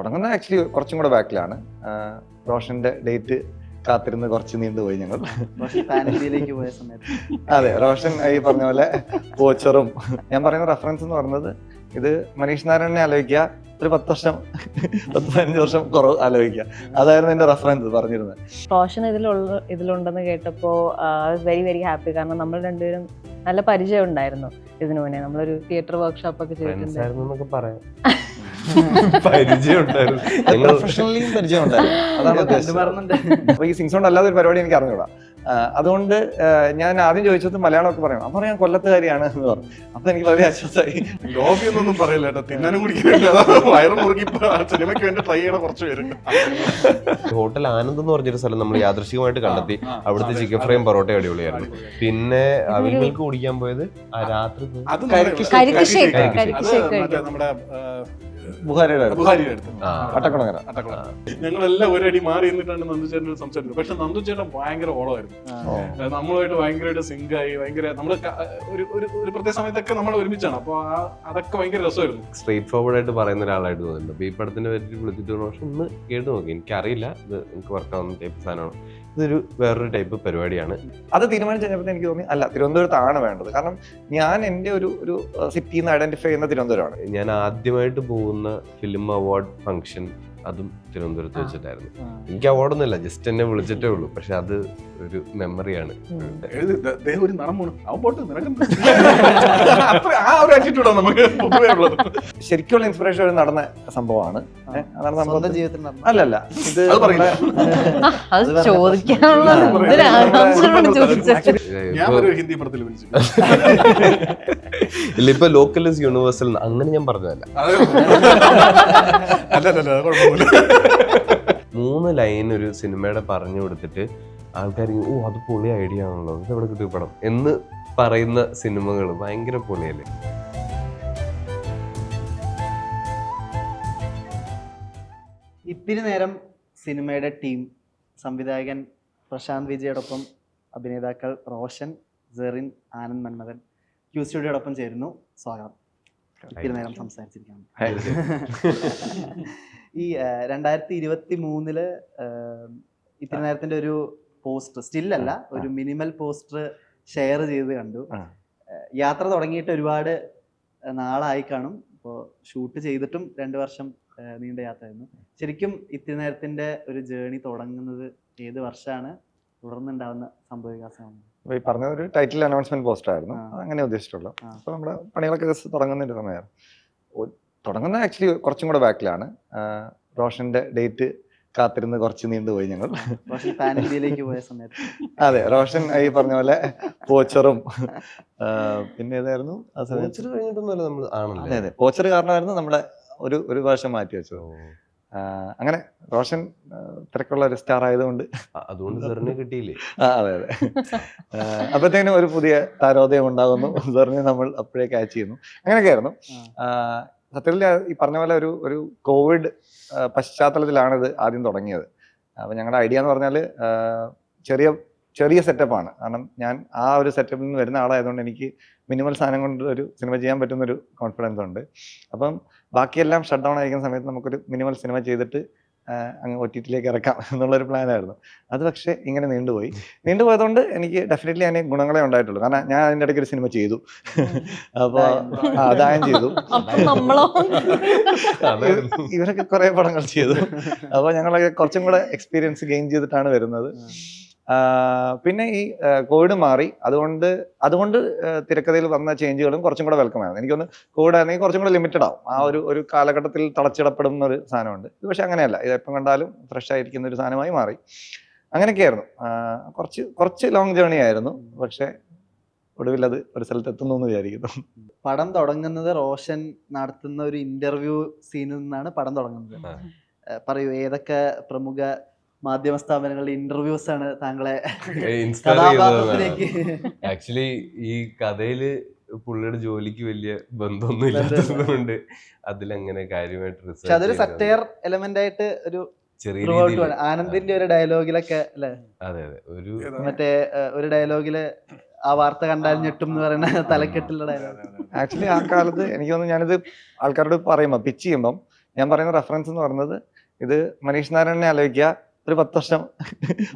തുടങ്ങുന്നത് ആക്ച്വലി കുറച്ചും കൂടെ ബാക്കിലാണ്. റോഷന്റെ ഡേറ്റ് കാത്തിരുന്ന് കുറച്ച് നീണ്ടുപോയി ഞങ്ങൾ. അതെ, റോഷൻ ഈ പറഞ്ഞ പോലെ പോച്ചറും. ഞാൻ പറയുന്ന റെഫറൻസ് എന്ന് പറയുന്നത് ഇത് മനീഷ് നാരായണനെ ആലോചിക്കുക, ഒരു 10-15 വർഷം കുറവ് ആലോചിക്കുക. അതായിരുന്നു എന്റെ റെഫറൻസ് പറഞ്ഞിരുന്നത്. റോഷൻ ഇതിലുണ്ടെന്ന് കേട്ടപ്പോ വെരി വെരി ഹാപ്പി. കാരണം നമ്മൾ രണ്ടുപേരും നല്ല പരിചയം ഉണ്ടായിരുന്നു ഇതിനു മുന്നേ. നമ്മളൊരു തിയേറ്റർ വർക്ക്ഷോപ്പ് ഒക്കെ ചെയ്തിട്ടുണ്ട്. പ്രൊഫഷണലിയും പരിചയം ഉണ്ടായിരുന്നു. അതാണ് ഉദ്ദേശിച്ചത്. അപ്പൊ ഈ സിങ്സോണ്ട് അല്ലാതെ ഒരു പരിപാടി എനിക്ക് അറിഞ്ഞൂടാ. അതുകൊണ്ട് ഞാൻ ആദ്യം ചോദിച്ചത് മലയാളമൊക്കെ പറയണം. അപ്പൊ ഞാൻ കൊല്ലത്തുകാരിയാണ് എന്ന് പറഞ്ഞു. അപ്പൊ എനിക്ക് വളരെ ആശ്വാസമായി. ലോബിയൊന്നും പറയില്ല കേട്ടോ, തിന്നാനും കുടിക്കാനില്ല, വയറും മുറുകി സിനിമയ്ക്ക് വേണ്ടി ട്രൈ ചെയ്യണ കുറച്ച് പേരുണ്ട്. ഹോട്ടൽ ആനന്ദ് എന്ന് പറഞ്ഞൊരു സ്ഥലം നമ്മൾ യാദൃശികമായിട്ട് കണ്ടെത്തി. അവിടുത്തെ ചിക്കൻ ഫ്രൈയും പൊറോട്ട അടിപൊളിയായിരുന്നു. പിന്നെ അവിൽ മിൽക്ക് കുടിക്കാൻ പോയത് രാത്രി നമ്മുടെ ബുഹാരിയുടെ അടുത്ത് അട്ടക്കുളങ്ങര. ഞങ്ങളെല്ലാം ഒരടി മാറി നിന്നിട്ടാണ് നന്ദുചേട്ടനോട് സംസാരിക്കുന്നത്. പക്ഷെ നന്ദുചേട്ടൻ ഭയങ്കര ഓളമായിരുന്നു. നമ്മളുമായിട്ട് ഭയങ്കരമായിട്ട് സിങ്കായി, ഭയങ്കര നമ്മള് ഒരു പ്രത്യേക സമയത്തൊക്കെ നമ്മൾ ഒരുമിച്ചാണ്. അപ്പൊ അതൊക്കെ ഭയങ്കര രസമായിരുന്നു. സ്ട്രേറ്റ് ഫോർവേഡ് ആയിട്ട് പറയുന്ന ഒരാളായിട്ട് തോന്നുന്നുണ്ട്. അപ്പൊ ഈ പടത്തിനെ പറ്റി വിളിച്ചിട്ട് പക്ഷെ ഒന്ന് കേട്ട് നോക്കി. എനിക്കറിയില്ല ഇത് എനിക്ക് വർക്കാവുന്ന ടൈപ്പ് സാധനമാണ്. ഇതൊരു വേറൊരു ടൈപ്പ് പരിപാടിയാണ്. അത് തീരുമാനിച്ചു കഴിഞ്ഞപ്പോൾ എനിക്ക് തോന്നി അല്ല, തിരുവനന്തപുരത്താണ് വേണ്ടത്. കാരണം ഞാൻ എൻ്റെ ഒരു സിറ്റിന്ന് ഐഡന്റിഫൈ ചെയ്യുന്ന തിരുവനന്തപുരമാണ്. ഞാൻ ആദ്യമായിട്ട് പോകുന്ന ഫിലിം അവാർഡ് ഫംഗ്ഷൻ അതും തിരുവനന്തപുരത്ത് വെച്ചിട്ടായിരുന്നു. എനിക്ക് അവാർഡൊന്നുമില്ല, ജസ്റ്റ് എന്നെ വിളിച്ചിട്ടേ ഉള്ളൂ. പക്ഷെ അത് ഒരു മെമ്മറിയാണ്. ഒരു നടമാണ് ശരിക്കുള്ള ഇൻസ്പിറേഷൻ നടന്ന സംഭവമാണ്. അതാണ് സംഭവം ജീവിതത്തിൽ. അല്ലല്ല, ഇത് ഹിന്ദി പടത്തിൽ ഇല്ല, ഇപ്പൊ ലോക്കൽ ഇസ് യൂണിവേഴ്സൽ അങ്ങനെ ഞാൻ പറഞ്ഞതല്ല. 3 ലൈൻ ഒരു സിനിമയുടെ പറഞ്ഞു കൊടുത്തിട്ട് ആൾക്കാർ അത് പൊളി ഐഡിയ ആണല്ലോ, ഇത് എവിടെ കിട്ടിയ പടം എന്ന് പറയുന്ന സിനിമകൾ ഭയങ്കര പൊളിയല്ലേ. ഇത്തിരി നേരം സിനിമയുടെ ടീം, സംവിധായകൻ പ്രശാന്ത് വിജയോടൊപ്പം അഭിനേതാക്കൾ റോഷൻ, സെറിൻ, ആനന്ദ് മന്മഥൻ ക്യൂ സ്റ്റുഡിയോടൊപ്പം ചേരുന്നു. സ്വാഗതം. ഇത്തിരി നേരം സംസാരിച്ചിരിക്കുകയാണ്. ഈ 2023 ഇത്തിരി നേരത്തിന്റെ ഒരു പോസ്റ്റർ, സ്റ്റില്ലല്ല, ഒരു മിനിമൽ പോസ്റ്റർ ഷെയർ ചെയ്ത് കണ്ടു. യാത്ര തുടങ്ങിയിട്ട് ഒരുപാട് നാളായി കാണും. ഇപ്പോൾ ഷൂട്ട് ചെയ്തിട്ടും 2 വർഷം നീണ്ട യാത്രയായിരുന്നു. ശരിക്കും ഇത്തിരി നേരത്തിന്റെ ഒരു ജേണി തുടങ്ങുന്നത് ഏത് വർഷമാണ്? തുടർന്നുണ്ടാവുന്ന സംഭവവികാസമാണ് ഈ പറഞ്ഞ ഒരു ടൈറ്റിൽ അനൗൺസ്മെന്റ് പോസ്റ്റർ ആയിരുന്നു. അങ്ങനെ ഉദ്ദേശിച്ചിട്ടുള്ളൂ. അപ്പൊ നമ്മുടെ പണികളൊക്കെ ജസ്റ്റ് തുടങ്ങുന്നതിന്റെ സമയമാണ്. തുടങ്ങുന്നത് ആക്ച്വലി കുറച്ചും കൂടെ ബാക്കിലാണ്. റോഷന്റെ ഡേറ്റ് കാത്തിരുന്ന് കുറച്ച് നീണ്ടുപോയി ഞങ്ങൾ. പോയ സമയത്ത് അതെ, റോഷൻ ഈ പറഞ്ഞ പോലെ പോച്ചറും പിന്നെ ഏതായിരുന്നു അതെ പോച്ചർ കാരണമായിരുന്നു നമ്മളെ ഒരു വർഷം മാറ്റി വെച്ചത്. അങ്ങനെ റോഷൻ തിരക്കുള്ള ഒരു സ്റ്റാർ ആയതുകൊണ്ട് അതുകൊണ്ട് സെറിനെ കിട്ടിയില്ലേ. അതെ അതെ. അപ്പത്തേനും ഒരു പുതിയ താരോദയം ഉണ്ടാകുന്നു. സെറിനെ നമ്മൾ അപ്പോഴേ ക്യാച്ച് ചെയ്യുന്നു. അങ്ങനെയൊക്കെ ആയിരുന്നു. സത്യത്തിൽ ഈ പറഞ്ഞ പോലെ ഒരു കോവിഡ് പശ്ചാത്തലത്തിലാണ് ഇത് ആദ്യം തുടങ്ങിയത്. അപ്പൊ ഞങ്ങളുടെ ഐഡിയ എന്ന് പറഞ്ഞാൽ ചെറിയ സെറ്റപ്പാണ്. കാരണം ഞാൻ ആ ഒരു സെറ്റപ്പിൽ നിന്ന് വരുന്ന ആളായതുകൊണ്ട് എനിക്ക് മിനിമൽ സാധനം കൊണ്ട് ഒരു സിനിമ ചെയ്യാൻ പറ്റുന്നൊരു കോൺഫിഡൻസ് ഉണ്ട്. അപ്പം ബാക്കിയെല്ലാം ഷട്ട് ഡൗൺ ആയിരിക്കുന്ന സമയത്ത് നമുക്കൊരു മിനിമൽ സിനിമ ചെയ്തിട്ട് അങ്ങ് OTT-ലേക്ക് ഇറക്കാം എന്നുള്ളൊരു പ്ലാനായിരുന്നു. അത് പക്ഷേ ഇങ്ങനെ നീണ്ടുപോയതുകൊണ്ട് എനിക്ക് ഡെഫിനറ്റ്ലി അതിന് ഗുണങ്ങളെ ഉണ്ടായിട്ടുള്ളൂ. കാരണം ഞാൻ അതിൻ്റെ ഇടയ്ക്ക് ഒരു സിനിമ ചെയ്തു. അപ്പോൾ അതായം ചെയ്തു. ഇവരൊക്കെ കുറെ പടങ്ങൾ ചെയ്തു. അപ്പോൾ ഞങ്ങളൊക്കെ കുറച്ചും കൂടെ എക്സ്പീരിയൻസ് ഗെയിൻ ചെയ്തിട്ടാണ് വരുന്നത്. പിന്നെ ഈ കോവിഡ് മാറി, അതുകൊണ്ട് തിരക്കഥയിൽ വന്ന ചേഞ്ചുകളും കുറച്ചും കൂടെ വെൽക്കം ആയിരുന്നു. എനിക്കൊന്ന് കോവിഡ് ആയിരുന്നെങ്കിൽ കുറച്ചും കൂടെ ലിമിറ്റഡ് ആവും. ആ ഒരു കാലഘട്ടത്തിൽ തളച്ചിടപ്പെടുന്ന ഒരു സാധനമുണ്ട്. ഇത് പക്ഷെ അങ്ങനെയല്ല. ഇത് എപ്പം കണ്ടാലും ഫ്രഷ് ആയിരിക്കുന്ന ഒരു സാധനമായി മാറി. അങ്ങനെയൊക്കെയായിരുന്നു. കുറച്ച് ലോങ് ജേർണി ആയിരുന്നു. പക്ഷെ ഒടുവിൽ അത് ഒരു സ്ഥലത്ത് എത്തുന്നു എന്ന് വിചാരിക്കുന്നു. പടം തുടങ്ങുന്നത് റോഷൻ നടത്തുന്ന ഒരു ഇന്റർവ്യൂ സീനിൽ നിന്നാണ് പടം തുടങ്ങുന്നത്. പറയൂ, ഏതൊക്കെ പ്രമുഖ മാധ്യമ സ്ഥാപനങ്ങളുടെ ഇന്റർവ്യൂസ് ആണ് താങ്കളെ കഥാപാത്രത്തിലേക്ക്? ആക്ച്വലി ഈ കഥയില് പുള്ളിയുടെ ജോലിക്ക് വലിയ ബന്ധമൊന്നും ഇല്ലാത്തതുകൊണ്ട് അതിലങ്ങനെ കാര്യമായിട്ട് അതൊരു സറ്റയർ എലമെന്റ് ആയിട്ട് ഒരു ചെറിയ ആനന്ദിന്റെ ഒരു ഡയലോഗിലൊക്കെ അല്ലെ? അതെ അതെ. മറ്റേ ഒരു ഡയലോഗില് ആ വാർത്ത കണ്ടാൽ ഞെട്ടും എന്ന് പറയുന്ന തലക്കെട്ടുള്ള ഡയലോഗ്. ആക്ച്വലി ആ കാലത്ത് എനിക്ക് തോന്നുന്നു ഞാനിത് ആൾക്കാരോട് പറയുമ്പോ പിച്ച് ചെയ്യുമ്പം ഞാൻ പറയുന്ന റെഫറൻസ് എന്ന് പറയുന്നത് ഇത് മനീഷ് നാരായണനെ ആലോചിക്കുക, ഒരു 10 വർഷം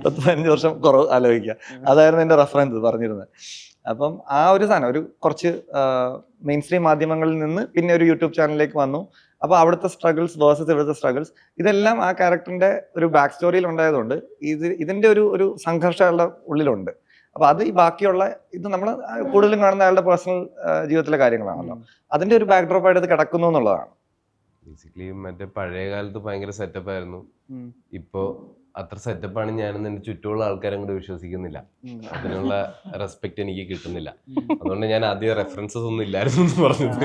10-15 വർഷം കുറവ് ആലോചിക്കുക, അതായിരുന്നു എൻ്റെ റെഫറൻസ് പറഞ്ഞിരുന്നത്. അപ്പം ആ ഒരു സാധനം ഒരു കുറച്ച് മെയിൻ സ്ട്രീം മാധ്യമങ്ങളിൽ നിന്ന് പിന്നെ ഒരു യൂട്യൂബ് ചാനലിലേക്ക് വന്നു. അപ്പോൾ അവിടുത്തെ സ്ട്രഗിൾസ് വേഴ്സസ് ഇവിടുത്തെ സ്ട്രഗിൾസ് ഇതെല്ലാം ആ ക്യാരക്ടറിന്റെ ഒരു ബാക്ക് സ്റ്റോറിയിൽ ഉണ്ടായതുകൊണ്ട് ഇതിന്റെ ഒരു സംഘർഷം അയാളുടെ ഉള്ളിലുണ്ട്. അപ്പൊ അത് ഈ ബാക്കിയുള്ള ഇത് നമ്മൾ കൂടുതലും കാണുന്ന അയാളുടെ പേഴ്സണൽ ജീവിതത്തിലെ കാര്യങ്ങളാണല്ലോ, അതിന്റെ ഒരു ബാക്ക്ഡ്രോപ്പ് ആയിട്ട് ഇത് കിടക്കുന്നു എന്നുള്ളതാണ്. ബേസിക്കലി മറ്റേ പഴയ കാലത്ത് ഭയങ്കര സെറ്റപ്പ് ആയിരുന്നു. ഇപ്പോ അത്ര സെറ്റപ്പാണ് ഞാനെന്ന് എന്റെ ചുറ്റുമുള്ള ആൾക്കാരെ കൂടെ വിശ്വസിക്കുന്നില്ല. അതിനുള്ള റെസ്പെക്ട് എനിക്ക് കിട്ടുന്നില്ല. അതുകൊണ്ട് ഞാൻ ആദ്യം റെഫറൻസസ് ഒന്നും ഇല്ലായിരുന്നു എന്ന് പറഞ്ഞത്.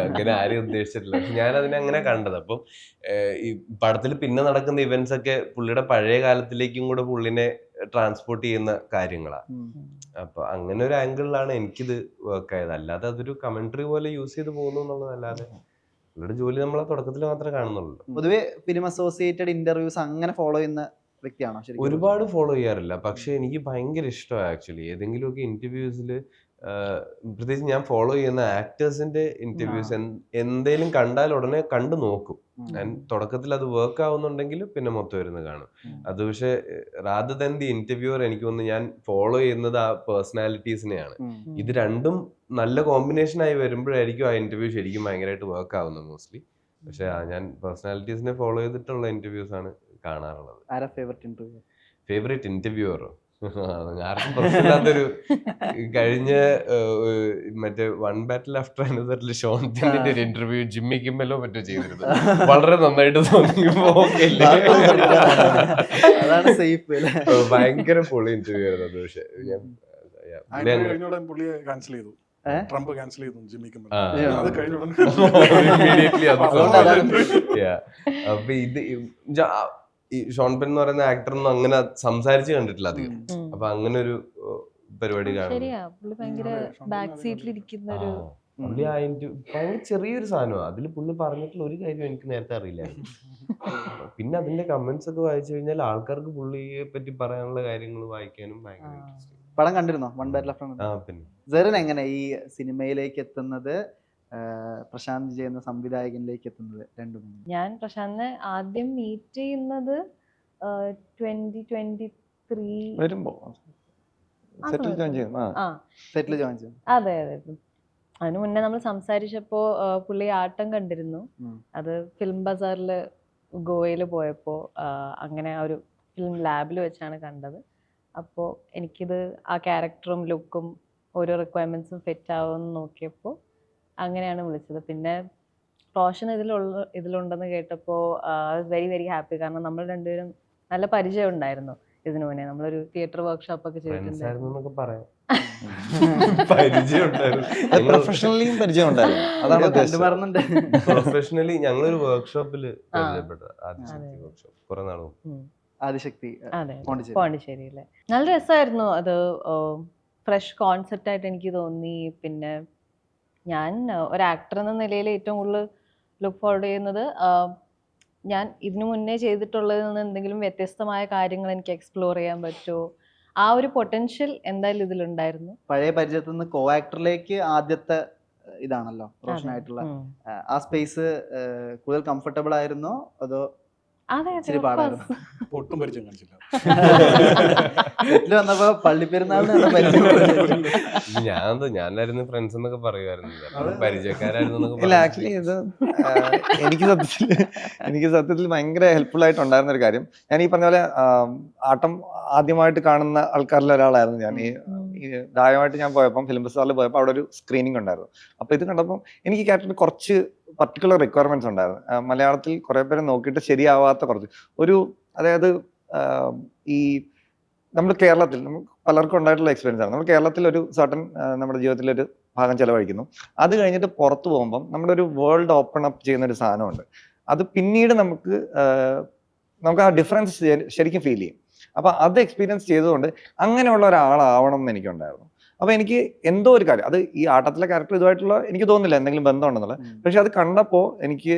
അങ്ങനെ ആരെയും ഉദ്ദേശിച്ചിട്ടില്ല. പക്ഷെ ഞാൻ അതിനെ അങ്ങനെ കണ്ടത്. അപ്പം ഈ പടത്തിൽ പിന്നെ നടക്കുന്ന ഇവന്റ്സ് ഒക്കെ പുള്ളിയുടെ പഴയ കാലത്തിലേക്കും കൂടെ പുള്ളിനെ ട്രാൻസ്പോർട്ട് ചെയ്യുന്ന കാര്യങ്ങളാണ്. അപ്പൊ അങ്ങനെ ഒരു ആംഗിളിലാണ് എനിക്കിത് വർക്ക് ആയത്. അല്ലാതെ അതൊരു കമന്ററി പോലെ യൂസ് ചെയ്ത് പോകുന്നു എന്നുള്ളതല്ലാതെ പുള്ളിയുടെ ജോലി നമ്മളെ തുടക്കത്തിൽ മാത്രമേ കാണുന്നുള്ളൂ. പൊതുവെ ഫിലിം അസോസിയേറ്റഡ് ഇന്റർവ്യൂസ് അങ്ങനെ ഫോളോ ചെയ്യുന്ന വ്യക്തിയാണോ? ഒരുപാട് ഫോളോ ചെയ്യാറില്ല, പക്ഷെ എനിക്ക് ഭയങ്കര ഇഷ്ടമാണ് ആക്ച്വലി. ഏതെങ്കിലുമൊക്കെ ഇന്റർവ്യൂസിൽ പ്രത്യേകിച്ച് ഞാൻ ഫോളോ ചെയ്യുന്ന ആക്ടേഴ്സിന്റെ ഇന്റർവ്യൂസ് എന്തേലും കണ്ടാൽ ഉടനെ കണ്ടു നോക്കും. ഞാൻ തുടക്കത്തിൽ അത് വർക്ക് ആവുന്നുണ്ടെങ്കിൽ പിന്നെ മൊത്തം ഇരുന്ന് കാണും. അത് പക്ഷെ റാദർ ദാൻ ദി ഇന്റർവ്യൂവർ എനിക്ക് തോന്നുന്നു ഞാൻ ഫോളോ ചെയ്യുന്നത് ആ പേഴ്സണാലിറ്റീസിനെയാണ്. ഇത് രണ്ടും നല്ല കോമ്പിനേഷൻ ആയി വരുമ്പോഴായിരിക്കും ആ ഇന്റർവ്യൂ ശരിക്കും ഭയങ്കരമായിട്ട് വർക്ക് ആവുന്നത് മോസ്റ്റ്ലി. പക്ഷെ ഞാൻ പേഴ്സണാലിറ്റീസിനെ ഫോളോ ചെയ്തിട്ടുള്ള ഇന്റർവ്യൂസ് ആണ് കാണാറുള്ളത്. ആരാ ഫേവറേറ്റ് ഇന്റർവ്യൂ? ഫേവറേറ്റ് ഇന്റർവ്യൂവറോ? ആർക്കും പ്രശ്നമില്ലാത്തൊരു കഴിഞ്ഞ മറ്റേ വൺ ബാറ്റിൽ ആഫ്റ്റർ അനദറിൽ ഷോൺ പെന്നിന്റെ ഒരു ഇന്റർവ്യൂ ജിമ്മി കിമ്മലോ മറ്റോ ചെയ്തിരുന്നത് വളരെ നന്നായിട്ട് തോന്നി. അതാണ് സേഫ്. ഭയങ്കര പൊളി ഇന്റർവ്യൂ ആയിരുന്നു അത്. പക്ഷെ പുള്ളിയെ ക്യാൻസൽ ചെയ്തു, ട്രംപ് ക്യാൻസൽ ചെയ്തു ജിമ്മി കിമ്മൽ. അത് കഴിഞ്ഞ അപ്പൊ ഇത് ഈ ഷോൺ പെൻ എന്ന് പറയുന്ന ആക്ടറൊന്നും അങ്ങനെ സംസാരിച്ച് കണ്ടിട്ടില്ല അധികം. അപ്പൊ അങ്ങനെ ഒരു പരിപാടി കാണും. പുള്ളി അതിന്റെ ഭയങ്കര ചെറിയൊരു സാധനമാണ്. അതിൽ പുള്ളി പറഞ്ഞിട്ടുള്ള ഒരു കാര്യം എനിക്ക് നേരത്തെ അറിയില്ലായിരുന്നു. പിന്നെ അതിന്റെ കമന്റ്സ് ഒക്കെ വായിച്ചു കഴിഞ്ഞാൽ ആൾക്കാർക്ക് പുള്ളിയെ പറ്റി പറയാനുള്ള കാര്യങ്ങൾ വായിക്കാനും ഭയങ്കര ഇൻട്രസ്റ്റിംഗ്. പടം കണ്ടിരുന്നോ വൺ ബാറ്റിൽ ആഫ്റ്റർ? പിന്നെ സെറിൻ എങ്ങനെ ഈ സിനിമയിലേക്ക് എത്തുന്നത്, പ്രശാന്ത് ചെയ്യുന്ന സംവിധായകനിലേക്ക് എത്തുന്നത് രണ്ടും? ഞാൻ പ്രശാന്തിനെ ആദ്യം മീറ്റ് ചെയ്യുന്നത് 2023 വരുമ്പോ സെറ്റിൽ ജോയിൻ ചെയ്യും. സെറ്റിൽ ജോയിൻ ചെയ്യും. അതെ അതെ. അതിനു മുന്നേ നമ്മൾ സംസാരിച്ചപ്പോ പുള്ളി ആട്ടം കണ്ടിരുന്നു. അത് ഫിലിം ബസാറിൽ ഗോവയിൽ പോയപ്പോൾ അങ്ങനെ ഒരു ഫിലിം ലാബിൽ വെച്ചാണ് കണ്ടത്. അപ്പോൾ എനിക്കിത് ആ ക്യാരക്ടറും ലുക്കും ഓരോ റിക്വയർമെന്റ്സും ഫിറ്റ് ആവുമെന്ന് നോക്കിയപ്പോൾ അങ്ങനെയാണ് വിളിച്ചത്. പിന്നെ റോഷൻ ഇതിലുണ്ടെന്ന് കേട്ടപ്പോൾ വെരി വെരി ഹാപ്പി. കാരണം നമ്മൾ രണ്ടുപേരും നല്ല പരിചയം ഉണ്ടായിരുന്നു ഇതിനു മുന്നേ. നമ്മളൊരു തിയേറ്റർ വർക്ക്ഷോപ്പ് ഒക്കെ ചെയ്തിട്ടുണ്ടായിരുന്നു. പ്രൊഫഷണലിയും പരിചയം ഉണ്ടായിരുന്നു. അതാണ് പ്രൊഫഷണലി ഞങ്ങളൊരു വർക്ക്ഷോപ്പിൽ പരിചയപ്പെട്ടത്. ആദിശക്തി വർക്ക്ഷോപ്പ് കുറെ നാളും. ആദിശക്തി പോണ്ടിച്ചേരിയിലെ നല്ല രസമായിരുന്നു അത്. ഫ്രഷ് കോൺസെപ്റ്റ് ആയിട്ട് എനിക്ക് തോന്നി. പിന്നെ ഞാൻ ഒരു ആക്ടർ എന്ന നിലയിൽ ഏറ്റവും കൂടുതൽ ലുക്ക് ഫോർവേഡ് ചെയ്യുന്നത് ഞാൻ ഇതിനു മുന്നേ ചെയ്തിട്ടുള്ളതിൽ നിന്ന് എന്തെങ്കിലും വ്യത്യസ്തമായ കാര്യങ്ങൾ എനിക്ക് എക്സ്പ്ലോർ ചെയ്യാൻ പറ്റുമോ, ആ ഒരു പൊട്ടൻഷ്യൽ എന്തായാലും ഇതിലുണ്ടായിരുന്നു. പഴയ പരിചയത്തിൽ നിന്ന് കോ ആക്ടറിലേക്ക് ആദ്യത്തെ ഇതാണല്ലോ റോഷനായിട്ടുള്ള. ആ സ്പേസ് കൂടുതൽ കംഫർട്ടബിൾ ആയിരുന്നോ അതോ ഇച്ചിരി പാടായിരുന്നു? ഒട്ടും പരിചയം കാണിച്ചില്ല. വീട്ടിൽ വന്നപ്പോ പള്ളിപ്പെരുന്നാളിന് ഞാനായിരുന്നു ഫ്രണ്ട്സ് എന്നൊക്കെ പറയുമായിരുന്നു, പരിചയക്കാരായിരുന്നു. ഇല്ല, ആക്ച്വലി ഇത് എനിക്ക് സത്യത്തിൽ ഭയങ്കര ഹെൽപ്ഫുൾ ആയിട്ടുണ്ടായിരുന്ന ഒരു കാര്യം, ഞാൻ ഈ പറഞ്ഞ പോലെ ആട്ടം ആദ്യമായിട്ട് കാണുന്ന ആൾക്കാരിൽ ഒരാളായിരുന്നു ഞാൻ. ഈ ദായമായിട്ട് ഞാൻ പോയപ്പം ഫിലിം ഫെസ്റ്റിവലിൽ പോയപ്പോൾ അവിടെ ഒരു സ്ക്രീനിങ് ഉണ്ടായിരുന്നു. അപ്പോൾ ഇത് കണ്ടപ്പം എനിക്ക് ക്യാരക്ടറിന് കുറച്ച് പർട്ടിക്കുലർ റിക്വയർമെന്റ്സ് ഉണ്ടായിരുന്നു. മലയാളത്തിൽ കുറെ പേരെ നോക്കിയിട്ട് ശരിയാവാത്ത കുറച്ച് അതായത് ഈ നമ്മൾ കേരളത്തിൽ നമുക്ക് പലർക്കും ഉണ്ടായിട്ടുള്ള എക്സ്പീരിയൻസ് ആണ്. നമ്മൾ കേരളത്തിൽ ഒരു സർട്ടൻ നമ്മുടെ ജീവിതത്തിലൊരു ഭാഗം ചെലവഴിക്കുന്നു. അത് കഴിഞ്ഞിട്ട് പുറത്തു പോകുമ്പം നമ്മുടെ ഒരു വേൾഡ് ഓപ്പൺ അപ്പ് ചെയ്യുന്ന ഒരു സാധനമുണ്ട്. അത് പിന്നീട് നമുക്ക് ആ ഡിഫറൻസ് ശരിക്കും ഫീൽ ചെയ്യും. അപ്പൊ അത് എക്സ്പീരിയൻസ് ചെയ്തുകൊണ്ട് അങ്ങനെയുള്ള ഒരാളാവണം എന്ന് എനിക്കുണ്ടായിരുന്നു. അപ്പൊ എനിക്ക് എന്തോ ഒരു കാര്യം, അത് ഈ ആട്ടത്തിലെ ക്യാരക്ടർ ഇതുമായിട്ടുള്ള എനിക്ക് തോന്നുന്നില്ല എന്തെങ്കിലും ബന്ധമുണ്ടെന്നുള്ളത്, പക്ഷെ അത് കണ്ടപ്പോൾ എനിക്ക്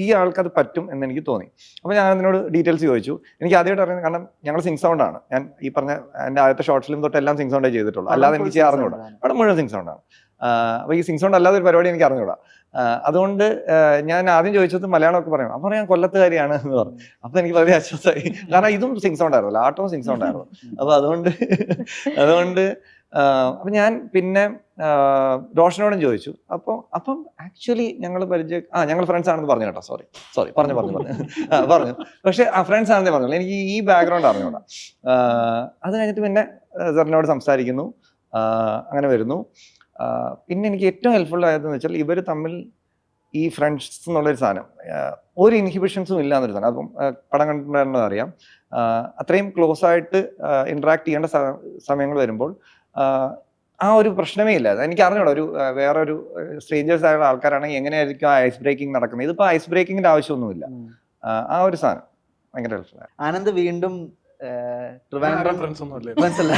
ഈ ആൾക്ക് അത് പറ്റും എന്ന് എനിക്ക് തോന്നി. അപ്പൊ ഞാൻ അതിനോട് ഡീറ്റെയിൽസ് ചോദിച്ചു. എനിക്ക് ആദ്യമായിട്ട് അറിയുന്നത്, കാരണം ഞങ്ങൾ സിംഗ് സൗണ്ട് ആണ്, ഞാൻ ഈ പറഞ്ഞ എൻ്റെ ആദ്യത്തെ ഷോർട്ട് ഫിലിം തൊട്ട് എല്ലാം സിംഗ് സൗണ്ടേ ചെയ്തിട്ടുള്ളൂ, അല്ലാതെ എനിക്ക് അറിഞ്ഞൂടാ. അവിടെ മുഴുവൻ സിംഗ് സൗണ്ടാണ്. അപ്പൊ ഈ സിംഗ് സൗണ്ട് അല്ലാതെ ഒരു പരിപാടി എനിക്ക് അറിഞ്ഞൂടാ. അതുകൊണ്ട് ഞാൻ ആദ്യം ചോദിച്ചത് മലയാളമൊക്കെ പറയണം. അപ്പൊ ഞാൻ കൊല്ലത്തുകാരിയാണ് എന്ന് പറഞ്ഞു. അപ്പൊ എനിക്ക് വളരെ ആശ്വാസമായി, കാരണം ഇതും സിംഗ് സൗണ്ട് ആയിരുന്നല്ലോ, ആട്ടവും സിംഗ് സൗണ്ട് ആയിരുന്നു. അപ്പൊ അതുകൊണ്ട് അപ്പൊ ഞാൻ പിന്നെ റോഷനോടും ചോദിച്ചു. അപ്പം ആക്ച്വലി ഞങ്ങൾ ഞങ്ങൾ ഫ്രണ്ട്സ് ആണെന്ന് പറഞ്ഞു കേട്ടോ. സോറി പറഞ്ഞു. പക്ഷെ ഫ്രണ്ട്സ് ആണെന്നേ പറഞ്ഞോളൂ, എനിക്ക് ഈ ബാക്ക്ഗ്രൗണ്ട് അറിഞ്ഞൂടാ. അത് കഴിഞ്ഞിട്ട് പിന്നെ സാറിനോട് സംസാരിക്കുന്നു, അങ്ങനെ വരുന്നു. പിന്നെ എനിക്ക് ഏറ്റവും ഹെൽപ്ഫുൾ ആയതെന്ന് വെച്ചാൽ ഇവർ തമ്മിൽ ഈ ഫ്രണ്ട്സ് എന്നുള്ളൊരു സാധനം ഒരു ഇൻഹിബിഷൻസും ഇല്ല എന്നൊരു സാധനം. അപ്പം പടം കണ്ടിട്ടുണ്ടായിരുന്നത് അറിയാം. അത്രയും ക്ലോസ് ആയിട്ട് ഇന്ററാക്ട് ചെയ്യേണ്ട സമയങ്ങൾ വരുമ്പോൾ ആ ഒരു പ്രശ്നമേ ഇല്ല. എനിക്ക് അറിഞ്ഞൂടാ, ഒരു വേറൊരു സ്ട്രേഞ്ചേഴ്സ് ആയുള്ള ആൾക്കാരാണെങ്കിൽ എങ്ങനെയായിരിക്കും ആ ഐസ് ബ്രേക്കിംഗ് നടക്കുന്നത്. ഇതിപ്പോ ഐസ് ബ്രേക്കിങ്ങിന്റെ ആവശ്യമൊന്നുമില്ല. ആ ഒരു സാധനം ഭയങ്കര ഹെൽപ്ഫുൾ ആണ്. ആനന്ദ് വീണ്ടും ട്രിവാൻഡ്രം ഫ്രണ്ട്സ് ഒന്നും അല്ലേ, friends അല്ല.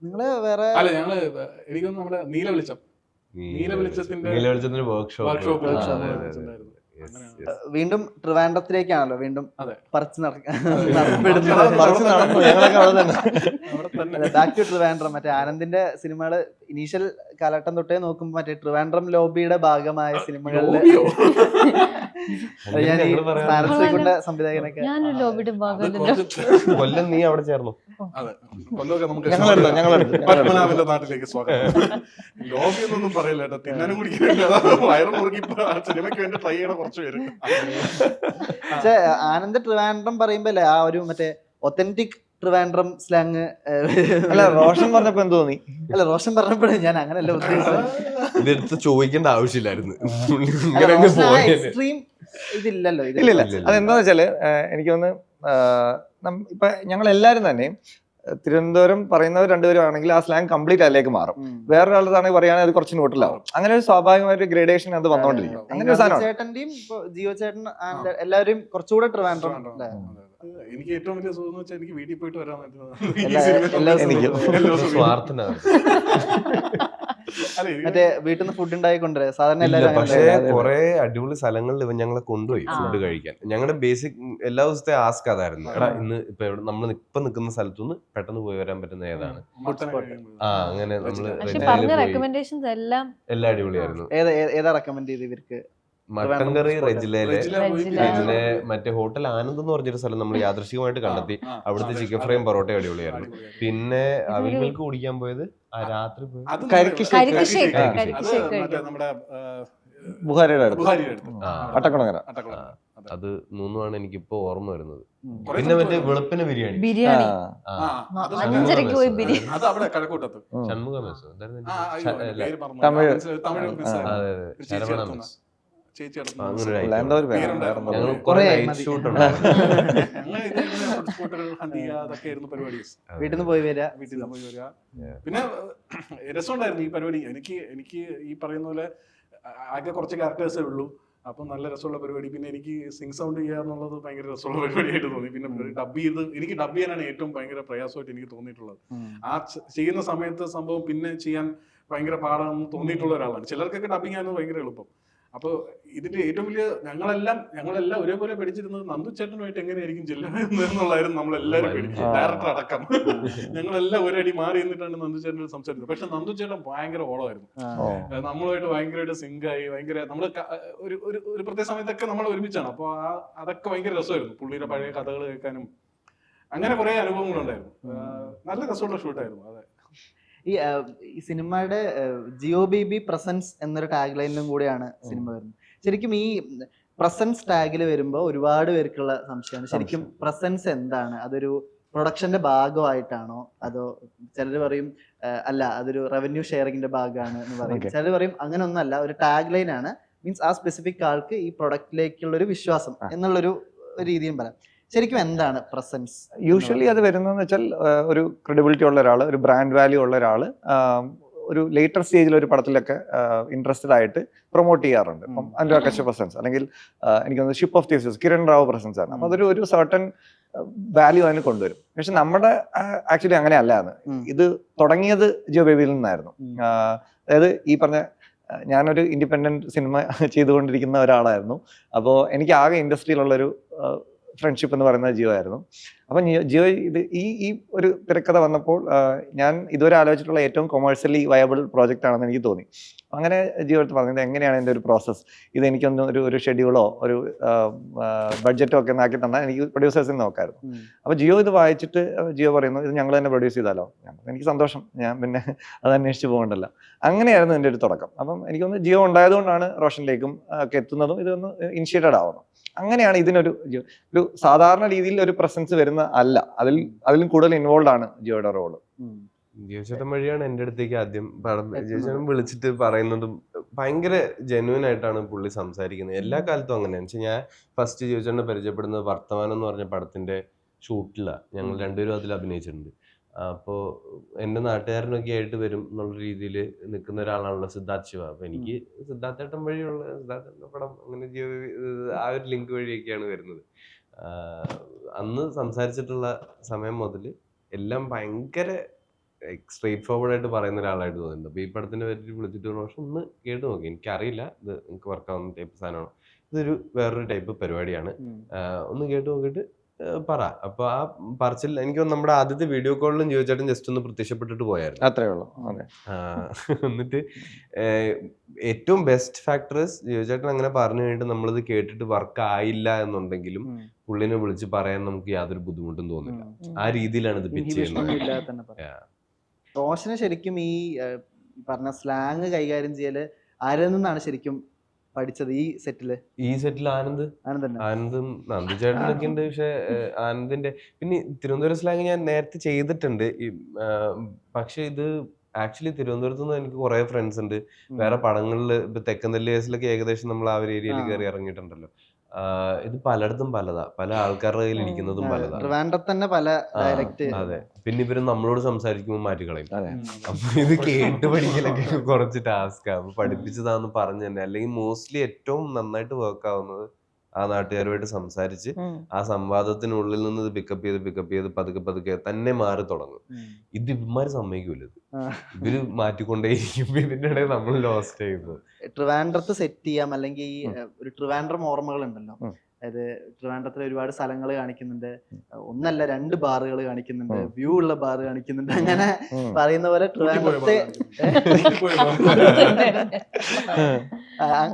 നിങ്ങള് വേറെ അല്ല ഞങ്ങള് എനിക്കൊന്നും നമ്മുടെ നീല വെളിച്ചത്തിന്റെ വർക്ക്ഷോപ്പ് വീണ്ടും ട്രിവാൻഡ്രത്തിലേക്കാണല്ലോ വീണ്ടും പറിച്ച് ബാക്ക് ടു ട്രിവാൻഡ്രം. മറ്റേ ആനന്ദിന്റെ സിനിമകള് ഇനീഷ്യൽ കാലഘട്ടം തൊട്ടേ നോക്കുമ്പോ മറ്റേ ട്രിവാൻഡ്രം ലോബിയുടെ ഭാഗമായ സിനിമകളില് ഞാൻ ഈ സ്ഥാനത്തേക്കുള്ള സംവിധായകനൊക്കെ കൊല്ലം നീ അവിടെ ചേർന്നു. പത്മനാഭന്റെ നാട്ടിലേക്ക് സ്വാഗതം. ലോബി എന്നൊന്നും പറയില്ല കേട്ടോ, തിന്നാനും കുടിക്കാനില്ല, വയറ് മുറുകി സിനിമയ്ക്ക് വേണ്ടി ട്രൈ ചെയ്യണ കുറച്ച് പേര്. പക്ഷെ ആനന്ദ് ട്രിവാൻഡ്രം പറയുമ്പോ അല്ലേ ആ ഒരു മറ്റേ ഒത്തന്റിക് ട്രിവാൻഡ്രം സ്ലാങ്. അല്ല റോഷൻ പറഞ്ഞപ്പോ എന്ത് തോന്നി? അല്ല റോഷൻ പറഞ്ഞപ്പോഴേ ഞാൻ അങ്ങനല്ല ഉദ്ദേശിച്ചത്. ഇതെടുത്ത് ചോദിക്കേണ്ട ആവശ്യമില്ലായിരുന്നു. എക്സ്ട്രീം ഇതില്ലല്ലോ. ഇല്ല. അതെന്താന്ന് വെച്ചാല് എനിക്ക് തോന്നുന്നു ഇപ്പൊ ഞങ്ങൾ എല്ലാരും തന്നെ തിരുവനന്തപുരം പറയുന്നവർ രണ്ടുപേരും ആണെങ്കിൽ ആ സ്ലാങ് കംപ്ലീറ്റ് അതിലേക്ക് മാറും. വേറൊരാളാണെങ്കിൽ പറയുകയാണെങ്കിൽ അത് കുറച്ച് ന്യൂട്രലാവും. അങ്ങനെ ഒരു സ്വാഭാവികമായിട്ട് ഗ്രേഡേഷൻ അത് വന്നോണ്ടിരിക്കും. അങ്ങനെ ഒരു സാധനം ചേട്ടന്റെയും ജിയോ ചേട്ടൻ എല്ലാവരും കുറച്ചുകൂടെ ട്രിവാൻഡ്രം. എനിക്ക് ഏറ്റവും വലിയ സുഖം എന്ന് വെച്ചാൽ എനിക്ക് വീട്ടിൽ പോയിട്ട് വരാൻ മറ്റേ വീട്ടിൽ നിന്ന് ഫുഡ് ഉണ്ടായി കൊണ്ടുവരാ സാധാരണ എല്ലാവരും. പക്ഷേ കുറെ അടിപൊളി സ്ഥലങ്ങളിൽ ഇവൻ ഞങ്ങളെ കൊണ്ടുപോയി ഫുഡ് കഴിക്കാൻ. ഞങ്ങളുടെ ബേസിക് എല്ലാ ദിവസത്തെ ആസ്ക് അതായിരുന്നു, എടാ ഇന്ന് ഇപ്പൊ നമ്മൾ ഇപ്പൊ നിൽക്കുന്ന സ്ഥലത്തുനിന്ന് പെട്ടെന്ന് പോയി വരാൻ പറ്റുന്ന ഏതാണ്. അങ്ങനെ നമ്മള് എല്ലാം അടിപൊളിയായിരുന്നു. ഏതാ റെക്കമെൻഡ് ചെയ്ത് ഇവർക്ക്? മട്ടൻ കറി റെജിലയിലെ, പിന്നെ മറ്റേ ഹോട്ടൽ ആനന്ദ് എന്ന് പറഞ്ഞൊരു സ്ഥലം നമ്മൾ യാദൃശികമായിട്ട് കണ്ടെത്തി. അവിടുത്തെ ചിക്കൻ ഫ്രൈയും പൊറോട്ടയും അടിപൊളിയായിരുന്നു. പിന്നെ അവിൽ മിൽക്ക് കുടിക്കാൻ പോയത് രാത്രി അത് മൂന്നുമാണ് എനിക്കിപ്പോ ഓർമ്മ വരുന്നത്. പിന്നെ മറ്റേ വെളുപ്പിന് ബിരിയാണി ഷൺമുഖ മെസ്സോ വീട്ടിൽ നിന്ന് പോയി വരിക. പിന്നെ രസമുണ്ടായിരുന്നു ഈ പരിപാടി. എനിക്ക് ഈ പറയുന്ന പോലെ ആകെ കുറച്ച് ക്യാരക്ടേഴ്സേ ഉള്ളൂ, അപ്പൊ നല്ല രസമുള്ള പരിപാടി. പിന്നെ എനിക്ക് സിംഗ് സൗണ്ട് ചെയ്യുക എന്നുള്ളത് ഭയങ്കര രസമുള്ള പരിപാടിയായിട്ട് തോന്നി. പിന്നെ എനിക്ക് ഡബ് ചെയ്യാനാണ് ഏറ്റവും ഭയങ്കര പ്രയാസമായിട്ട് എനിക്ക് തോന്നിയിട്ടുള്ളത്. ആ ചെയ്യുന്ന സമയത്ത് സംഭവം പിന്നെ ചെയ്യാൻ ഭയങ്കര പാടാണെന്ന് തോന്നിയിട്ടുള്ള ഒരാളാണ്. ചിലർക്കൊക്കെ ഡബിങ് ആയിരുന്നു ഭയങ്കര എളുപ്പം. അപ്പൊ ഇതിന്റെ ഏറ്റവും വലിയ ഞങ്ങളെല്ലാം ഒരേപോലെ പഠിച്ചിരുന്നത് നന്ദു ചേട്ടനുമായിട്ട് എങ്ങനെയായിരിക്കും ചെല്ലുക എന്നുള്ളതായിരുന്നു നമ്മളെല്ലാവരും പേടിച്ചു, ഡയറക്ടർ അടക്കം. ഞങ്ങളെല്ലാം ഒരടി മാറി എന്നിട്ടാണ് നന്ദു ചേട്ടനോട് സംസാരിച്ചത്. പക്ഷെ നന്ദു ചേട്ടൻ ഭയങ്കര ഓളമായിരുന്നു, നമ്മളുമായിട്ട് ഭയങ്കരമായിട്ട് സിങ്കായി. ഭയങ്കര നമ്മള് ഒരു പ്രത്യേക സമയത്തൊക്കെ നമ്മൾ ഒരുമിച്ചാണ്. അപ്പൊ അതൊക്കെ ഭയങ്കര രസമായിരുന്നു. പുള്ളിയുടെ പഴയ കഥകൾ കേൾക്കാനും അങ്ങനെ കുറെ അനുഭവങ്ങളുണ്ടായിരുന്നു. നല്ല രസമുള്ള ഷൂട്ടായിരുന്നു. അതെ, ഈ സിനിമയുടെ ജിയോ ബേബി പ്രസൻസ് എന്നൊരു ടാഗ് ലൈനിലും കൂടെയാണ് സിനിമ വരുന്നത്. ശരിക്കും ഈ പ്രസൻസ് ടാഗിൽ വരുമ്പോൾ ഒരുപാട് പേർക്കുള്ള സംശയമാണ്, ശരിക്കും പ്രസൻസ് എന്താണ്? അതൊരു പ്രൊഡക്ഷന്റെ ഭാഗമായിട്ടാണോ, അതോ ചിലർ പറയും അല്ല അതൊരു റവന്യൂ ഷെയറിങ്ങിന്റെ ഭാഗമാണ് എന്ന് പറയും, ചിലർ പറയും അങ്ങനെ ഒന്നല്ല, ഒരു ടാഗ് ലൈൻ ആണ്. മീൻസ് ആ സ്പെസിഫിക് ആൾക്ക് ഈ പ്രൊഡക്റ്റിലേക്കുള്ള ഒരു വിശ്വാസം എന്നുള്ളൊരു രീതിയും പറയാം. ശരിക്കും എന്താണ് പ്രസൻസ്? യൂഷ്വലി അത് വരുന്നതെന്ന് വെച്ചാൽ ഒരു ക്രെഡിബിലിറ്റി ഉള്ള ഒരാൾ, ഒരു ബ്രാൻഡ് വാല്യൂ ഉള്ള ഒരാൾ ഒരു ലേറ്റർ സ്റ്റേജിൽ ഒരു പടത്തിലൊക്കെ ഇൻട്രസ്റ്റഡ് ആയിട്ട് പ്രൊമോട്ട് ചെയ്യാറുണ്ട്. ഇപ്പം അനുരാഗ് കശ്യപ് പ്രസൻസ്, അല്ലെങ്കിൽ എനിക്ക് തോന്നുന്നു ship of Theseus Kiran Rao presence ആണ്. അപ്പൊ അതൊരു സർട്ടൺ വാല്യൂ അതിന് കൊണ്ടുവരും. പക്ഷെ നമ്മുടെ ആക്ച്വലി അങ്ങനെ അല്ലാന്ന്. ഇത് തുടങ്ങിയത് ജിയോ ബേബിയിൽ നിന്നായിരുന്നു. അതായത് ഈ പറഞ്ഞ ഞാനൊരു ഇൻഡിപെൻഡന്റ് സിനിമ ചെയ്തുകൊണ്ടിരിക്കുന്ന ഒരാളായിരുന്നു. അപ്പോൾ എനിക്ക് ആകെ ഇൻഡസ്ട്രിയിലുള്ളൊരു ഫ്രണ്ട്ഷിപ്പ് എന്ന് പറയുന്നത് ജിയോ ആയിരുന്നു. അപ്പം ജിയോ ഇത് ഈ ഒരു തിരക്കഥ വന്നപ്പോൾ ഞാൻ ഇതുവരെ ആലോചിച്ചിട്ടുള്ള ഏറ്റവും കൊമേഴ്സ്യലി വയബിൾ പ്രോജക്റ്റ് ആണെന്ന് എനിക്ക് തോന്നി. അങ്ങനെ ജിയോ എടുത്ത് പറഞ്ഞത് എങ്ങനെയാണ് ഇതിൻ്റെ ഒരു പ്രോസസ്സ്, ഇത് എനിക്കൊന്ന് ഒരു ഷെഡ്യൂളോ ഒരു ബഡ്ജറ്റോ ഒക്കെ ആക്കി തന്നാൽ എനിക്ക് പ്രൊഡ്യൂസേഴ്സിന് നോക്കായിരുന്നു. അപ്പോൾ ജിയോ ഇത് വായിച്ചിട്ട് ജിയോ പറയുന്നു ഇത് ഞങ്ങൾ തന്നെ പ്രൊഡ്യൂസ് ചെയ്താലോ. എനിക്ക് സന്തോഷം, ഞാൻ പിന്നെ അത് അന്വേഷിച്ച് പോകണ്ടല്ലോ. അങ്ങനെയായിരുന്നു എൻ്റെ ഒരു തുടക്കം. അപ്പം എനിക്കൊന്ന് ജിയോ ഉണ്ടായതുകൊണ്ടാണ് റോഷനിലേക്കും ഒക്കെ എത്തുന്നതും ഇതൊന്ന് ഇനിഷ്യേറ്റഡ് ആവുന്നു. അങ്ങനെയാണ് ഇതിനൊരു സാധാരണ രീതിയിൽ ഒരു പ്രസൻസ് വരുന്ന അല്ല, അതിലും കൂടുതൽ ഇൻവോൾവ് ആണ് ജിയോയുടെ റോള്. ജിയോ ചേട്ടൻ വഴിയാണ് എൻ്റെ അടുത്തേക്ക് ആദ്യം പടം ജിയോ ചേട്ടൻ വിളിച്ചിട്ട് പറയുന്നതും ഭയങ്കര ജെന്യൂൻ ആയിട്ടാണ് പുള്ളി സംസാരിക്കുന്നത്. എല്ലാ കാലത്തും അങ്ങനെയാണ്. വെച്ചാൽ ഞാൻ ഫസ്റ്റ് ജിയോ ചേട്ടനെ പരിചയപ്പെടുന്നത് വർത്തമാനം എന്ന് പറഞ്ഞ പടത്തിന്റെ ഷൂട്ടിലാണ്. ഞങ്ങൾ രണ്ടുപേരും അതിൽ അഭിനയിച്ചിട്ടുണ്ട്. അപ്പോൾ എൻ്റെ നാട്ടുകാരനൊക്കെ ആയിട്ട് വരും എന്നുള്ള രീതിയിൽ നിൽക്കുന്ന ഒരാളാണല്ലോ സിദ്ധാർത്ഥ് ശിവ. അപ്പോൾ എനിക്ക് സിദ്ധാർത്ഥേട്ടൻ വഴിയുള്ള സിദ്ധാർത്ഥേട്ടൻ്റെ പടം അങ്ങനെ ആ ഒരു ലിങ്ക് വഴിയൊക്കെയാണ് വരുന്നത്. അന്ന് സംസാരിച്ചിട്ടുള്ള സമയം മുതൽ എല്ലാം ഭയങ്കര സ്ട്രെയിറ്റ് ഫോർവേഡ് ആയിട്ട് പറയുന്ന ഒരാളായിട്ട് തോന്നുന്നുണ്ട്. അപ്പോൾ ഈ പടത്തിനെ പറ്റി വിളിച്ചിട്ട് പക്ഷെ ഒന്ന് കേട്ട് നോക്കി, എനിക്കറിയില്ല ഇത് നിങ്ങൾക്ക് വർക്കാവുന്ന ടൈപ്പ് സാധനമാണ്, ഇതൊരു വേറൊരു ടൈപ്പ് പരിപാടിയാണ്, ഒന്ന് കേട്ട് നോക്കിയിട്ട് പറ. അപ്പൊ ആ പറച്ചിൽ എനിക്ക് നമ്മുടെ ആദ്യത്തെ വീഡിയോ കോളിലും ജിയോ ചേട്ടൻ ജസ്റ്റ് ഒന്ന് പ്രത്യക്ഷപ്പെട്ടിട്ട് പോയായിരുന്നു. അത്രേ ഉള്ളൂ. എന്നിട്ട് ഏറ്റവും ബെസ്റ്റ് ഫാക്ടേഴ്സ് ജിയോ ചേട്ടൻ അങ്ങനെ പറഞ്ഞു കഴിഞ്ഞിട്ട് നമ്മളിത് കേട്ടിട്ട് വർക്ക് ആയില്ല എന്നുണ്ടെങ്കിലും പുള്ളിനെ വിളിച്ച് പറയാൻ നമുക്ക് യാതൊരു ബുദ്ധിമുട്ടും തോന്നില്ല. ആ രീതിയിലാണ് ഇത് പിച്ച് ചെയ്യുന്നത്. റോഷന് ശരിക്കും ഈ പറഞ്ഞ സ്ലാങ് കൈകാര്യം ചെയ്യല് ആരിൽ നിന്നാണ് ശരിക്കും പഠിച്ചത് ഈ സെറ്റിൽ? ആനന്ദും നന്ദു ചേട്ടനൊക്കെ ഉണ്ട്. പക്ഷെ ആനന്ദിന്റെ പിന്നെ തിരുവനന്തപുരം സ്ലാങ് ഞാൻ നേരത്തെ ചെയ്തിട്ടുണ്ട്. പക്ഷെ ഇത് ആക്ച്വലി തിരുവനന്തപുരത്ത് നിന്ന് എനിക്ക് കുറെ ഫ്രണ്ട്സ് ഉണ്ട്. വേറെ പടങ്ങളിൽ ഇപ്പൊ തെക്കൻ നെല്ലിയേഴ്സിലൊക്കെ ഏകദേശം നമ്മൾ ആ ഒരു ഏരിയയിൽ കയറി ഇറങ്ങിയിട്ടുണ്ടല്ലോ. ഇത് പലയിടത്തും പലതാ, പല ആൾക്കാരുടെ കയ്യിൽ ഇരിക്കുന്നതും പലതാ. തന്നെ പല ഡയലക്ട്. അതെ, പിന്നെ ഇവര് നമ്മളോട് സംസാരിക്കുമ്പോൾ മാറ്റിക്കളയും. അപ്പൊ ഇത് കേട്ട് പഠിക്കലൊക്കെ കുറച്ച് ടാസ്കാ. അപ്പൊ പഠിപ്പിച്ചതാന്ന് പറഞ്ഞു തന്നെ. അല്ലെങ്കിൽ മോസ്റ്റ്ലി ഏറ്റവും നന്നായിട്ട് വർക്ക് ആവുന്നത് ആ നാട്ടുകാരുമായിട്ട് സംസാരിച്ച് ആ സംവാദത്തിനുള്ളിൽ നിന്ന് ഇത് പിക്കപ്പ് ചെയ്ത് പതുക്കെ തന്നെ മാറി തുടങ്ങും. ഇത് ഇവന്മാര് സമ്മതിക്കൂല. ഇവര് മാറ്റിക്കൊണ്ടേയിരിക്കും. ഇതിന്റെ ഇടയിൽ നമ്മൾ ലോസ്റ്റ് ചെയ്യുന്നത്. ട്രിവാൻഡ്രത്ത് സെറ്റ് ചെയ്യാം, അല്ലെങ്കിൽ ഒരു ട്രിവാൻഡ്രം ഓർമ്മകൾ ഉണ്ടല്ലോ, അതായത് ട്രിവാൻഡ്രത്തിൽ ഒരുപാട് സ്ഥലങ്ങൾ കാണിക്കുന്നുണ്ട്, ഒന്നല്ല 2 ബാറുകൾ കാണിക്കുന്നുണ്ട്, വ്യൂ ഉള്ള ബാർ കാണിക്കുന്നുണ്ട്. അങ്ങനെ പറയുന്ന പോലെ ട്രിവാൻഡ്രത്തെ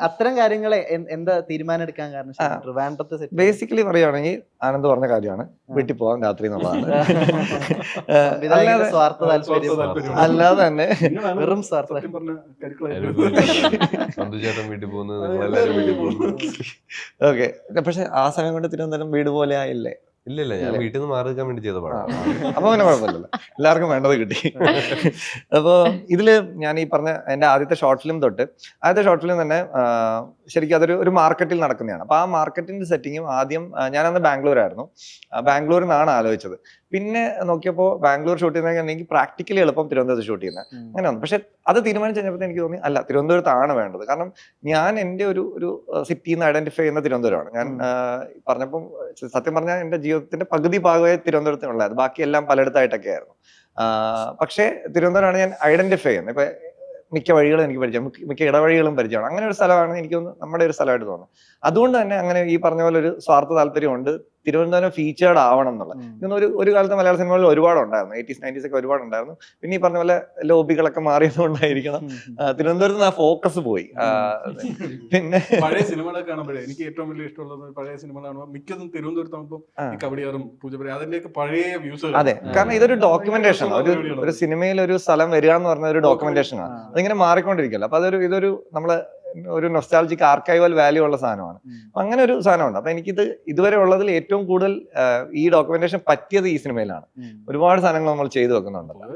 അത്തരം കാര്യങ്ങളെ എന്താ തീരുമാനം എടുക്കാൻ കാരണം? ട്രിവാൻഡ്രത്തെ സെറ്റ് ബേസിക്കലി പറയുകയാണെങ്കിൽ ആനന്ദ് പറഞ്ഞ കാര്യമാണ്, വീട്ടിൽ പോകാൻ രാത്രി എന്നുള്ളതാണ്. സ്വാർത്ഥ താല്പര്യം അല്ലാതെ തന്നെ വെറും സ്വാർത്ഥ. ചേട്ടൻ വീട്ടിൽ പോകുന്നത് നിങ്ങളെല്ലാരും വീട്ടിൽ പോകുന്നത്. ഓക്കെ, പക്ഷെ ആ സമയം കൊണ്ട് തിരുവനന്തപുരം വീട് പോലെ ആയില്ലേ? ഇല്ല, ഞാൻ വീട്ടിൽ നിന്ന് മാറി നിൽക്കാൻ വേണ്ടി ചെയ്ത പടം. അപ്പൊ പിന്നെ കുഴപ്പമില്ലല്ലോ, എല്ലാവർക്കും വേണ്ടത് കിട്ടി. അപ്പോൾ ഇതില് ഞാൻ ഈ പറഞ്ഞ എന്റെ ആദ്യത്തെ ഷോർട്ട് ഫിലിം തൊട്ട് ആദ്യത്തെ ഷോർട്ട് ഫിലിം തന്നെ ശരിക്കും അതൊരു മാർക്കറ്റിൽ നടക്കുന്നതാണ്. അപ്പൊ ആ മാർക്കറ്റിന്റെ സെറ്റിങ്ങും ആദ്യം ഞാനന്ന് ബാംഗ്ലൂരായിരുന്നു. ബാംഗ്ലൂരിൽ നിന്നാണ് ആലോചിച്ചത്. പിന്നെ നോക്കിയപ്പോൾ ബാംഗ്ലൂർ ഷൂട്ട് ചെയ്യുന്നതെങ്കിൽ പ്രാക്ടിക്കലി എളുപ്പം തിരുവനന്തപുരത്ത് ഷൂട്ട് ചെയ്യുന്നത് അങ്ങനെ വന്നു. പക്ഷെ അത് തീരുമാനിച്ച് കഴിഞ്ഞപ്പോൾ എനിക്ക് തോന്നി അല്ല, തിരുവനന്തപുരത്താണ് വേണ്ടത്. കാരണം ഞാൻ എൻ്റെ ഒരു സിറ്റിയിൽ നിന്ന് ഐഡന്റിഫൈ ചെയ്യുന്ന തിരുവനന്തപുരമാണ്. ഞാൻ പറഞ്ഞപ്പം സത്യം പറഞ്ഞാൽ എൻ്റെ ജീവിതത്തിന്റെ പകുതി ഭാഗമായി തിരുവനന്തപുരത്തിനുള്ളത്, ബാക്കി എല്ലാം പലയിടത്തായിട്ടൊക്കെ ആയിരുന്നു. പക്ഷേ തിരുവനന്തപുരമാണ് ഞാൻ ഐഡന്റിഫൈ ചെയ്യുന്നത്. ഇപ്പൊ മിക്ക വഴികളും എനിക്ക് പരിചയം, മിക്ക ഇടവഴികളും പരിചയമാണ്. അങ്ങനെ ഒരു സ്ഥലമാണ് എനിക്ക് നമ്മുടെ ഒരു സ്ഥലമായിട്ട് തോന്നുന്നത്. അതുകൊണ്ട് തന്നെ അങ്ങനെ ഈ പറഞ്ഞ പോലെ ഒരു സ്വാർത്ഥ താല്പര്യമുണ്ട് തിരുവനന്തപുരം ഫീച്ചേർഡ് ആവണം എന്നുള്ളത്. ഇതൊന്നും ഒരു കാലത്ത് മലയാള സിനിമകളിൽ ഒരുപാട് ഉണ്ടായിരുന്നു, 80s 90s ഒക്കെ ഒരുപാട് ഉണ്ടായിരുന്നു. പിന്നെ ഈ പറഞ്ഞ പോലെ ലോബികളൊക്കെ മാറിയതുകൊണ്ടായിരിക്കണം തിരുവനന്തപുരത്ത് ആ ഫോക്കസ് പോയി. പിന്നെ പഴയ സിനിമകളൊക്കെ കാണുമ്പോഴേ എനിക്ക് ഏറ്റവും വലിയ ഇഷ്ടമുള്ളത് പഴയ സിനിമകൾ കാണുമ്പോൾ മിക്കതും തിരുവനന്തപുരത്താകുമ്പോൾ കബഡിയാറും പൂജപ്പുര അതിന്റെയൊക്കെ പഴയ വ്യൂസ്. അതെ, കാരണം ഇതൊരു ഡോക്യുമെന്റേഷൻ ആണ്. ഒരു സിനിമയിൽ ഒരു സ്ഥലം വരിക എന്ന് പറഞ്ഞ ഒരു ഡോക്യുമെന്റേഷൻ ആണ്. അതിങ്ങനെ മാറിക്കൊണ്ടിരിക്കല്ലോ. അപ്പൊ ഇതൊരു നമ്മള് ഒരു നൊസ്റ്റാൾജിക് ആർക്കൈവൽ വാല്യൂ ഉള്ള സാധനമാണ്. അങ്ങനെ ഒരു സാധനമുണ്ട്. അപ്പൊ എനിക്കിത് ഇതുവരെ ഉള്ളതിൽ ഏറ്റവും കൂടുതൽ ഈ ഡോക്യുമെന്റേഷൻ പറ്റിയത് ഈ സിനിമയിലാണ്. ഒരുപാട് സാധനങ്ങൾ നമ്മൾ ചെയ്തു വെക്കുന്നുണ്ടല്ലോ.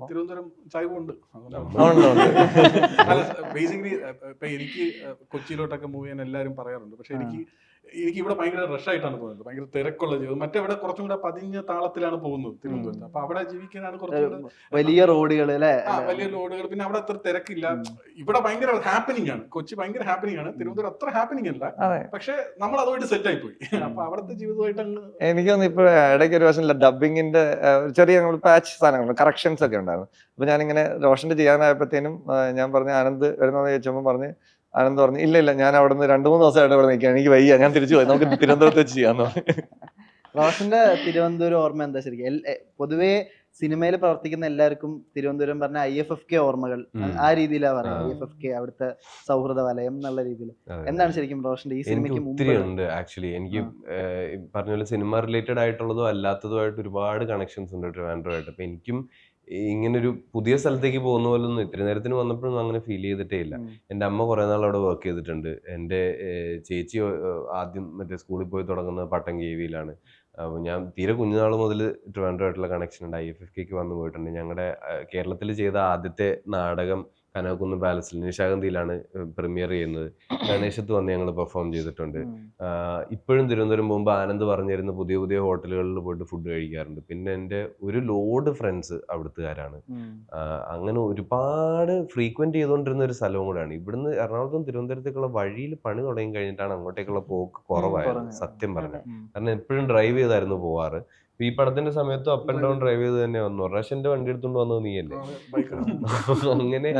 തിരുവനന്തപുരം ചായവുണ്ട്. ബേസിക്കലി ഇപ്പൊ എനിക്ക് കൊച്ചിയിലോട്ടൊക്കെ മൂവ് ചെയ്യാൻ എല്ലാവരും പറയാറുണ്ട്. പക്ഷെ എനിക്ക് ഇവിടെ ഭയങ്കര റഷ് ആയിട്ടാണ് പോകുന്നത്, ഭയങ്കര തിരക്കുള്ള ജീവിതം. മറ്റെവിടെ കുറച്ചും കൂടെ പതിഞ്ഞ താളത്തിലാണ് പോകുന്നത് തിരുവനന്തപുരത്ത്. അപ്പൊ അവിടെ ജീവിക്കാനാണ് കുറച്ചും വലിയ റോഡുകൾ, വലിയ റോഡുകൾ. പിന്നെ അവിടെ അത്ര തിരക്കില്ല. ഇവിടെ ഭയങ്കര ഹാപ്പനിങ് ആണ്. കൊച്ചി ഭയങ്കര ഹാപ്പനിങ് ആണ്, തിരുവനന്തപുരം അത്ര ഹാപ്പനിങ് അല്ല. പക്ഷെ നമ്മൾ അതുമായിട്ട് സെറ്റ് ആയി പോയി. അപ്പൊ അവിടുത്തെ ജീവിതമായിട്ട് എനിക്ക് തോന്നുന്നു ഇപ്പൊ ഇടയ്ക്ക് ഒരു വർഷം ഡബിങ്ങിന്റെ ചെറിയ പാച്ച് സാധനങ്ങൾ കറക്ഷൻസ് ഒക്കെ ഉണ്ടായിരുന്നു. അപ്പൊ ഞാനിങ്ങനെ റോഷന്റെ ചെയ്യാനായപ്പോഴത്തേനും ഞാൻ പറഞ്ഞു ആനന്ദ് വരുന്നത് ചോദിച്ചപ്പോൾ പറഞ്ഞ് ആനന്ദ് പറഞ്ഞു ഇല്ല ഞാൻ അവിടെ നിന്ന് 2-3 ദിവസമായിട്ട് ഇവിടെ നിൽക്കുകയാണ്, എനിക്ക് വയ്യ, ഞാൻ തിരിച്ചു പോയി, നമുക്ക് തിരുവനന്തപുരത്ത് വെച്ച് ചെയ്യാന്ന് പറഞ്ഞു. റോഷന്റെ തിരുവനന്തപുരം ഓർമ്മ എന്താ ശരിക്കും? പൊതുവേ സിനിമയിൽ പ്രവർത്തിക്കുന്ന എല്ലാവർക്കും തിരുവനന്തപുരം പറഞ്ഞ IFFK ഓർമ്മകൾ ആ രീതിയിലാണ് പറയുന്നത്. IFFK അവിടുത്തെ സൗഹൃദ വലയം എന്നുള്ള രീതിയിൽ. എന്താണ് ശരിക്കും റോഷന്റെ ഈ എനിക്ക് സിനിമയ്ക്ക് ഒത്തിരി ഉണ്ട് ആക്ച്വലി. എനിക്ക് പറഞ്ഞ പോലെ സിനിമ റിലേറ്റഡ് ആയിട്ടുള്ളതോ അല്ലാത്തതുമായിട്ട് ഒരുപാട് കണക്ഷൻസ് ഉണ്ട് ട്രിവാൻഡ്രമായിട്ട്. അപ്പൊ എനിക്കും ഇങ്ങനെ ഒരു പുതിയ സ്ഥലത്തേക്ക് പോകുന്ന പോലെ ഒന്നും ഇത്ര നേരത്തിന് വന്നപ്പോഴൊന്നും അങ്ങനെ ഫീൽ ചെയ്തിട്ടേ ഇല്ല. എൻ്റെ അമ്മ കുറെ നാൾ അവിടെ വർക്ക് ചെയ്തിട്ടുണ്ട്. എൻ്റെ ചേച്ചി ആദ്യം മറ്റേ സ്കൂളിൽ പോയി തുടങ്ങുന്നത് പട്ടം KVയിലാണ്. അപ്പോൾ ഞാൻ തീരെ കുഞ്ഞുനാൾ മുതൽ ട്രിവാൻഡ്രമായിട്ടുള്ള കണക്ഷൻ ഉണ്ട്. IFFKക്ക് വന്നു പോയിട്ടുണ്ട്. ഞങ്ങളുടെ കേരളത്തിൽ ചെയ്ത ആദ്യത്തെ നാടകം കനകക്കുന്ന് പാലസിൽ നിശാഗന്ധിയിലാണ് പ്രീമിയർ ചെയ്യുന്നത്. ഗണേശത്ത് വന്ന് ഞങ്ങൾ പെർഫോം ചെയ്തിട്ടുണ്ട്. ഇപ്പോഴും തിരുവനന്തപുരം പോകുമ്പോൾ ആനന്ദ് പറഞ്ഞിരുന്ന പുതിയ പുതിയ ഹോട്ടലുകളിൽ പോയിട്ട് ഫുഡ് കഴിക്കാറുണ്ട്. പിന്നെ എൻ്റെ ഒരു ലോഡ് ഫ്രണ്ട്സ് അവിടുത്തുകാരാണ്. അങ്ങനെ ഒരുപാട് ഫ്രീക്വന്റ് ചെയ്തുകൊണ്ടിരുന്ന ഒരു സ്ഥലവും കൂടെയാണ്. ഇവിടുന്ന് എറണാകുളത്തും തിരുവനന്തപുരത്തേക്കുള്ള വഴിയിൽ പണി തുടങ്ങി കഴിഞ്ഞിട്ടാണ് അങ്ങോട്ടേക്കുള്ള പോക്ക് കുറവായിരുന്നു സത്യം പറഞ്ഞത്. കാരണം എപ്പോഴും ഡ്രൈവ് ചെയ്തായിരുന്നു പോവാറ്. ഈ പടത്തിന്റെ സമയത്തും അപ്പ് ആൻഡ് ഡൗൺ ഡ്രൈവ് ചെയ്ത് തന്നെ വന്നു. റഷ്യന്റെ വണ്ടി എടുത്തോണ്ട് വന്നത് നീയല്ലേ? അങ്ങനെ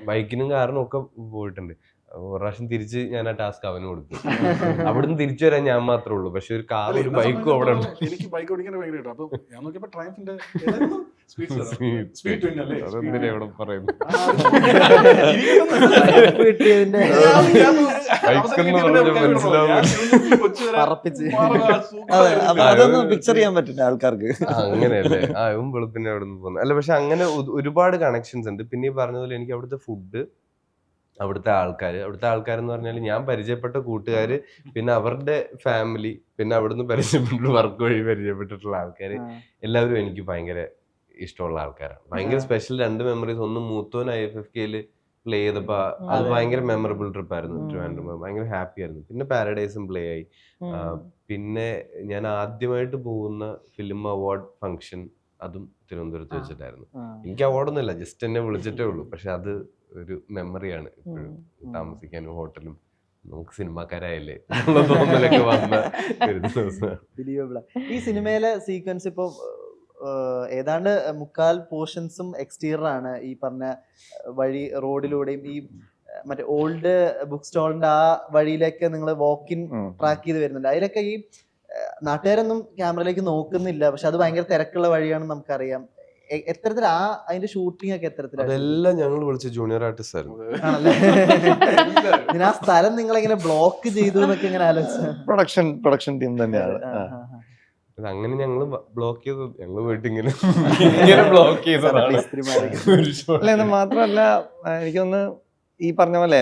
ബൈക്കിനും കാറിനും ഒക്കെ പോയിട്ടുണ്ട്. ഒരു പ്രാവശ്യം തിരിച്ച് ഞാൻ ആ ടാസ്ക് അവന് കൊടുത്തു. അവിടുന്ന് തിരിച്ചു വരാൻ ഞാൻ മാത്രമേ ഉള്ളൂ. പക്ഷെ ഒരു കാറും ഒരു ബൈക്കും അവിടെ ഉണ്ട്. എനിക്ക് ബൈക്ക് ഓടിക്കാൻ ഭയങ്കര ഇഷ്ടം. അപ്പൊ ഞാൻ നോക്കിയപ്പോ ട്രയംഫിന്റെ അതെന്തിനാ ഇവിടെ പറയുന്നു? അതൊന്നും പിക്ചർ ചെയ്യാൻ പറ്റില്ല ആൾക്കാർക്ക്. അങ്ങനെയല്ലേ? ഇവൻ വെളുപ്പിനെ അവിടെ നിന്ന് പോകുന്നത് അല്ല. പക്ഷെ അങ്ങനെ ഒരുപാട് കണക്ഷൻസ് ഉണ്ട്. പിന്നെ ഈ പറഞ്ഞ പോലെ എനിക്ക് അവിടുത്തെ ഫുഡ്, അവിടുത്തെ ആൾക്കാരെന്ന് പറഞ്ഞാൽ ഞാൻ പരിചയപ്പെട്ട കൂട്ടുകാര്, പിന്നെ അവരുടെ ഫാമിലി, പിന്നെ അവിടുന്ന് പരിചയപ്പെട്ട വർക്ക് വഴി പരിചയപ്പെട്ടിട്ടുള്ള ആൾക്കാര് എല്ലാവരും എനിക്ക് ഭയങ്കര ഇഷ്ടമുള്ള ആൾക്കാരാണ്. ഭയങ്കര സ്പെഷ്യൽ 2 മെമ്മറീസ്. ഒന്ന് മൂത്തോൻ IFFKയില് പ്ലേ ചെയ്തപ്പോ അത് ഭയങ്കര മെമ്മറബിൾ ട്രിപ്പ് ആയിരുന്നു. ട്രിവാൻഡ്രം ഭയങ്കര ഹാപ്പി ആയിരുന്നു. പിന്നെ പാരഡൈസും പ്ലേ ആയി. പിന്നെ ഞാൻ ആദ്യമായിട്ട് പോകുന്ന ഫിലിം അവാർഡ് ഫംഗ്ഷൻ അതും തിരുവനന്തപുരത്ത് വെച്ചിട്ടായിരുന്നു. എനിക്ക് അവാർഡൊന്നുമില്ല, ജസ്റ്റ് എന്നെ വിളിച്ചിട്ടേ ഉള്ളൂ. പക്ഷെ അത് ഒരു മെമ്മറിയാണ് ഇപ്പോഴും. താമസിക്കാനും ഹോട്ടലും നമുക്ക് സിനിമാക്കാരായല്ലേ തോന്നലൊക്കെ വന്ന ഒരു ദിവസം. ഈ സിനിമയിലെ സീക്വൻസ് ഇപ്പൊ ഏതാണ്ട് 3/4 പോർഷൻസും എക്സ്റ്റീരിയർ ആണ്. ഈ പറഞ്ഞ വഴി റോഡിലൂടെയും ഈ മറ്റേ ഓൾഡ് ബുക്ക് സ്റ്റോളിന്റെ ആ വഴിയിലേക്ക് നിങ്ങൾ വാക്കിൻ ട്രാക്ക് ചെയ്ത് വരുന്നുണ്ട്. അതിലൊക്കെ ഈ നാട്ടുകാരൊന്നും ക്യാമറയിലേക്ക് നോക്കുന്നില്ല. പക്ഷെ അത് ഭയങ്കര തിരക്കുള്ള വഴിയാണെന്ന് നമുക്കറിയാം. എത്തരത്തിൽ അതിന്റെ ഷൂട്ടിംഗ് ഒക്കെ എത്തരത്തിലാണ്? അതെല്ലാം ഞങ്ങൾ വിളിച്ച ജൂനിയർ ആർട്ടിസ്റ്റ് ആയിരുന്നു. ആണല്ലേ? ആ സ്ഥലം നിങ്ങൾ എങ്ങനെ ബ്ലോക്ക് ചെയ്തു എന്നൊക്കെ ഇങ്ങനെ ആലോചിച്ചു? പ്രൊഡക്ഷൻ ടീം തന്നെയാണ്. അങ്ങനെ ഞങ്ങള് ബ്ലോക്ക് ചെയ്തു. ഞങ്ങള് പോയിട്ട് ഇങ്ങനെ ബ്ലോക്ക് ചെയ്തതാണ്. അല്ല, ഇത് മാത്രമല്ല, എനിക്കൊന്ന് ഈ പറഞ്ഞ പോലെ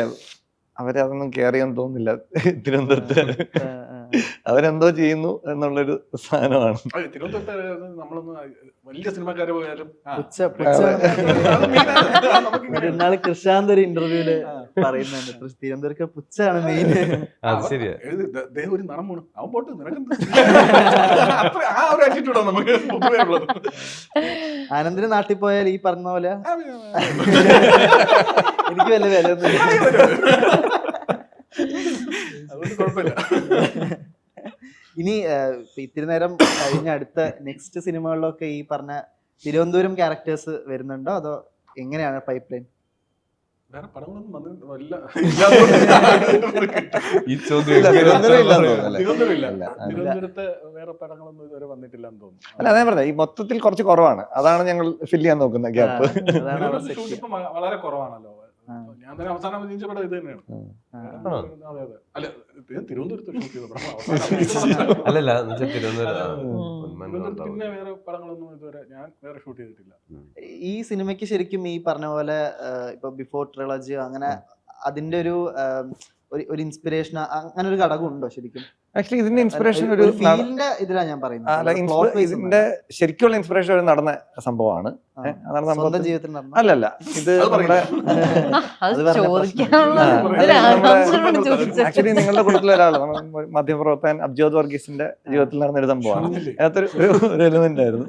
അവരതൊന്നും കെയർ ചെയ്യാൻ തോന്നില്ല. തിരുവനന്തപുരത്ത് അവരെന്തോ ചെയ്യുന്നു എന്നുള്ളൊരു സാധനമാണ്. വലിയ സിനിമക്കാര് പോയാലും ഇന്നാള് കൃഷാന്ത് ഒരു ഇന്റർവ്യൂല് പറയുന്നുണ്ട് തിരുവനന്തപുരം പുച്ഛാണ് മെയിൻ. അത് ശരിയാ. ഒരു നടൻ പോണു, അവൻ പോട്ട് ആ ഒരു ആറ്റിറ്റ്യൂഡാണ് നമുക്ക് ഉള്ളത്. ആനന്ദിന് നാട്ടിൽ പോയാൽ ഈ പറഞ്ഞ പോലെ എനിക്ക് വല്ല വില ഒന്നും അതുകൊണ്ട് കുഴപ്പമില്ല. ഇനി ഇത്തിരി നേരം കഴിഞ്ഞ അടുത്ത നെക്സ്റ്റ് സിനിമകളിലൊക്കെ ഈ പറഞ്ഞ തിരുവനന്തപുരം ക്യാരക്ടേഴ്സ് വരുന്നുണ്ടോ, അതോ എങ്ങനെയാണ് പൈപ്പ് ലൈൻ? വേറെ പടങ്ങളൊന്നും വന്നിട്ടില്ല. ഈ ചോദ്യം തിരുവനന്തപുരത്ത് വേറെ പടങ്ങളൊന്നും ഇതുവരെ വന്നിട്ടില്ല എന്ന് തോന്നുന്നു. അല്ല, അതേ പറഞ്ഞ ഈ മൊത്തത്തിൽ കുറച്ച് കുറവാണ്. അതാണ് ഞങ്ങൾ ഫില്ല് ചെയ്യാൻ നോക്കുന്ന ഗ്യാപ്പ്. വളരെ കുറവാണല്ലോ. ഞാൻ തന്നെ അവസാനം വിജയിച്ച പടം ഇത് തന്നെയാണ്. അല്ല, തിരുവനന്തപുരത്ത് ഷൂട്ട് ചെയ്ത പടം. അല്ലല്ല, പിന്നെ വേറെ പടങ്ങളൊന്നും ഇതുവരെ ഞാൻ വേറെ ഷൂട്ട് ചെയ്തിട്ടില്ല. ഈ സിനിമയ്ക്ക് ശരിക്കും ഈ പറഞ്ഞ പോലെ ഇപ്പൊ ബിഫോർ ട്രിലോജി അങ്ങനെ അതിന്റെ ഒരു ഇൻസ്പിറേഷൻ അങ്ങനെ ഒരു ഘടകം ഉണ്ടോ ശരിക്കും? ആക്ച്വലി ഇതിന്റെ ഇൻസ്പിറേഷൻ ഒരു ഫീലിന്റെ ഇതിലാ ഞാൻ പറയുന്നത്. ഇതിന്റെ ശരിക്കുള്ള ഇൻസ്പിറേഷൻ ഒരു നടന്ന സംഭവമാണ്. സ്വന്തം ജീവിതത്തിൽ നടന്ന അല്ലല്ല, ഇത് നമ്മുടെ ആക്ച്വലി നിങ്ങളുടെ കൂട്ടത്തിൽ ഒരാള് മാധ്യമപ്രവർത്തകൻ അബ്ജോദ് വർഗീസിന്റെ ജീവിതത്തിൽ നടന്നൊരു സംഭവമാണ്. അതിനകത്തൊരു എലിമെന്റ് ആയിരുന്നു.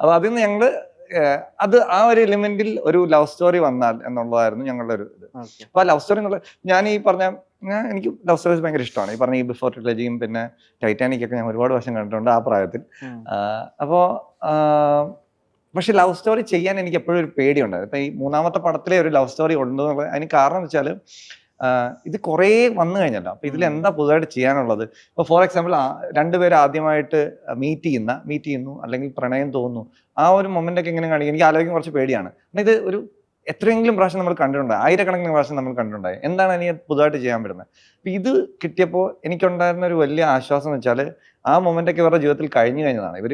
അപ്പൊ അതിൽ നിന്ന് ഞങ്ങള് ആ ഒരു എലിമെന്റിൽ ഒരു ലവ് സ്റ്റോറി വന്നാൽ എന്നുള്ളതായിരുന്നു ഞങ്ങളുടെ ഒരു ഇത്. അപ്പൊ ആ ലവ് സ്റ്റോറി എന്നുള്ള എനിക്ക് ലവ് സ്റ്റോറീസ് ഭയങ്കര ഇഷ്ടമാണ്. ഈ പറഞ്ഞ ഈ ബിഫോർ ട്രിലോജിയും പിന്നെ ടൈറ്റാനിക് ഒക്കെ ഞാൻ ഒരുപാട് വർഷം കണ്ടിട്ടുണ്ട് ആ പ്രായത്തിൽ. അപ്പോ പക്ഷെ ലവ് സ്റ്റോറി ചെയ്യാൻ എനിക്ക് എപ്പോഴും ഒരു പേടിയുണ്ടായിരുന്നു. ഇപ്പൊ ഈ 3ാമത്തെ പടത്തിലെ ഒരു ലവ് സ്റ്റോറി ഉണ്ട് എന്നുള്ളത്. അതിന് കാരണം എന്ന് വെച്ചാൽ ഇത് കുറേ വന്നു കഴിഞ്ഞല്ലോ. അപ്പൊ ഇതിൽ എന്താ പുതുതായിട്ട് ചെയ്യാനുള്ളത്? ഇപ്പൊ ഫോർ എക്സാമ്പിൾ രണ്ടുപേരും ആദ്യമായിട്ട് മീറ്റ് ചെയ്യുന്നു അല്ലെങ്കിൽ പ്രണയം തോന്നുന്നു, ആ ഒരു മൊമെന്റ് ഒക്കെ എങ്ങനെ കാണിക്കും? എനിക്ക് ആലോചിക്കാൻ കുറച്ച് പേടിയാണ്. ഇത് ഒരു എത്രയെങ്കിലും പ്രാവശ്യം നമ്മൾ കണ്ടിട്ടുണ്ടായി, ആയിരക്കണക്കിന് പ്രാവശ്യം നമ്മൾ കണ്ടിട്ടുണ്ടായി. എന്താണ് എനിക്ക് പുതുതായിട്ട് ചെയ്യാൻ പറ്റുന്നത്? അപ്പൊ ഇത് കിട്ടിയപ്പോൾ എനിക്കുണ്ടായിരുന്ന ഒരു വലിയ ആശ്വാസം എന്ന് വെച്ചാൽ ആ മൊമെന്റ് ഒക്കെ ഇവരുടെ ജീവിതത്തിൽ കഴിഞ്ഞു കഴിഞ്ഞതാണ്. ഇവർ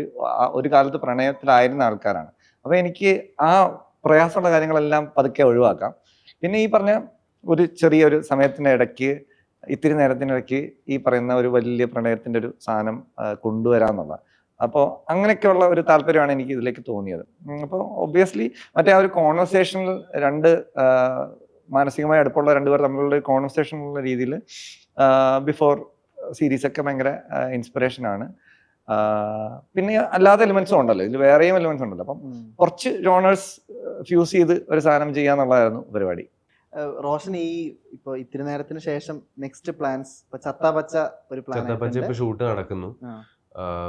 ഒരു കാലത്ത് പ്രണയത്തിലായിരുന്ന ആൾക്കാരാണ്. അപ്പൊ എനിക്ക് ആ പ്രയാസമുള്ള കാര്യങ്ങളെല്ലാം പതുക്കെ ഒഴിവാക്കാം. പിന്നെ ഈ പറഞ്ഞ ഒരു ചെറിയൊരു സമയത്തിന്റെ ഇടയ്ക്ക്, ഇത്തിരി നേരത്തിനിടയ്ക്ക് ഈ പറയുന്ന ഒരു വലിയ പ്രണയത്തിന്റെ ഒരു സാധനം കൊണ്ടുവരാന്നുള്ള, അപ്പോൾ അങ്ങനെയൊക്കെയുള്ള ഒരു താല്പര്യമാണ് എനിക്ക് ഇതിലേക്ക് തോന്നിയത്. അപ്പോൾ ഒബ്വിയസ്ലി മറ്റേ ആ ഒരു കോൺവെർസേഷനിൽ മാനസികമായി അടുപ്പമുള്ള രണ്ടുപേർ തമ്മിലുള്ള ഒരു കോൺവെർസേഷൻ ഉള്ള രീതിയിൽ ബിഫോർ സീരീസ് ഒക്കെ ഭയങ്കര ഇൻസ്പിറേഷൻ ആണ്. പിന്നെ അല്ലാത്ത എലിമെന്റ്സും ഉണ്ടല്ലോ, ഇതിൽ വേറെയും എലിമെന്റ്സ് ഉണ്ടല്ലോ. അപ്പം കുറച്ച് ജോണേഴ്സ് ഫ്യൂസ് ചെയ്ത് ഒരു സാധനം ചെയ്യാന്നുള്ളതായിരുന്നു പരിപാടി. റോഷൻ, ഈ ഇപ്പൊ ഇത്തിരി നേരത്തിന് ശേഷം നെക്സ്റ്റ് പ്ലാൻസ്? ഇപ്പൊ ചത്താപച്ച ഒരു ചത്താപ്പച്ച ഇപ്പൊ ഷൂട്ട് നടക്കുന്നു.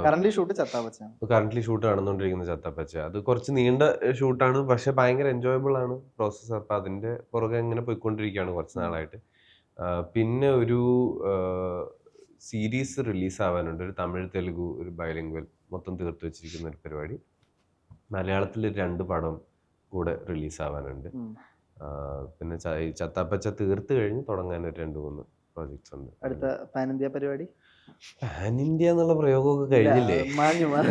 കറന്റ് ഷൂട്ട് ചത്താപച്ച, കറന്റ്ലി ഷൂട്ട് നടന്നുകൊണ്ടിരിക്കുന്ന ചത്താപ്പച്ച. അത് കുറച്ച് നീണ്ട ഷൂട്ടാണ്, പക്ഷെ ഭയങ്കര എൻജോയബിൾ ആണ് പ്രോസസ്സ്. അപ്പൊ അതിന്റെ പുറകെ ഇങ്ങനെ പോയിക്കൊണ്ടിരിക്കുകയാണ് കുറച്ച് നാളായിട്ട്. പിന്നെ ഒരു സീരീസ് റിലീസ് ആവാനുണ്ട്, ഒരു തമിഴ് തെലുഗു ഒരു ബൈലിംഗ്വൽ മൊത്തം തീർത്ത് വെച്ചിരിക്കുന്ന ഒരു പരിപാടി. മലയാളത്തിൽ 2 പടം കൂടെ റിലീസ് ആവാനുണ്ട്. പിന്നെ ചത്താപ്പച്ച തീർത്ത് കഴിഞ്ഞ് തുടങ്ങാൻ ഒരു 2-3 പ്രോജക്ട്സ് ഉണ്ട്. അടുത്ത പാൻ ഇന്ത്യ പരിപാടി? പാൻ ഇന്ത്യ എന്നുള്ള പ്രയോഗമൊക്കെ കഴിഞ്ഞില്ലേ,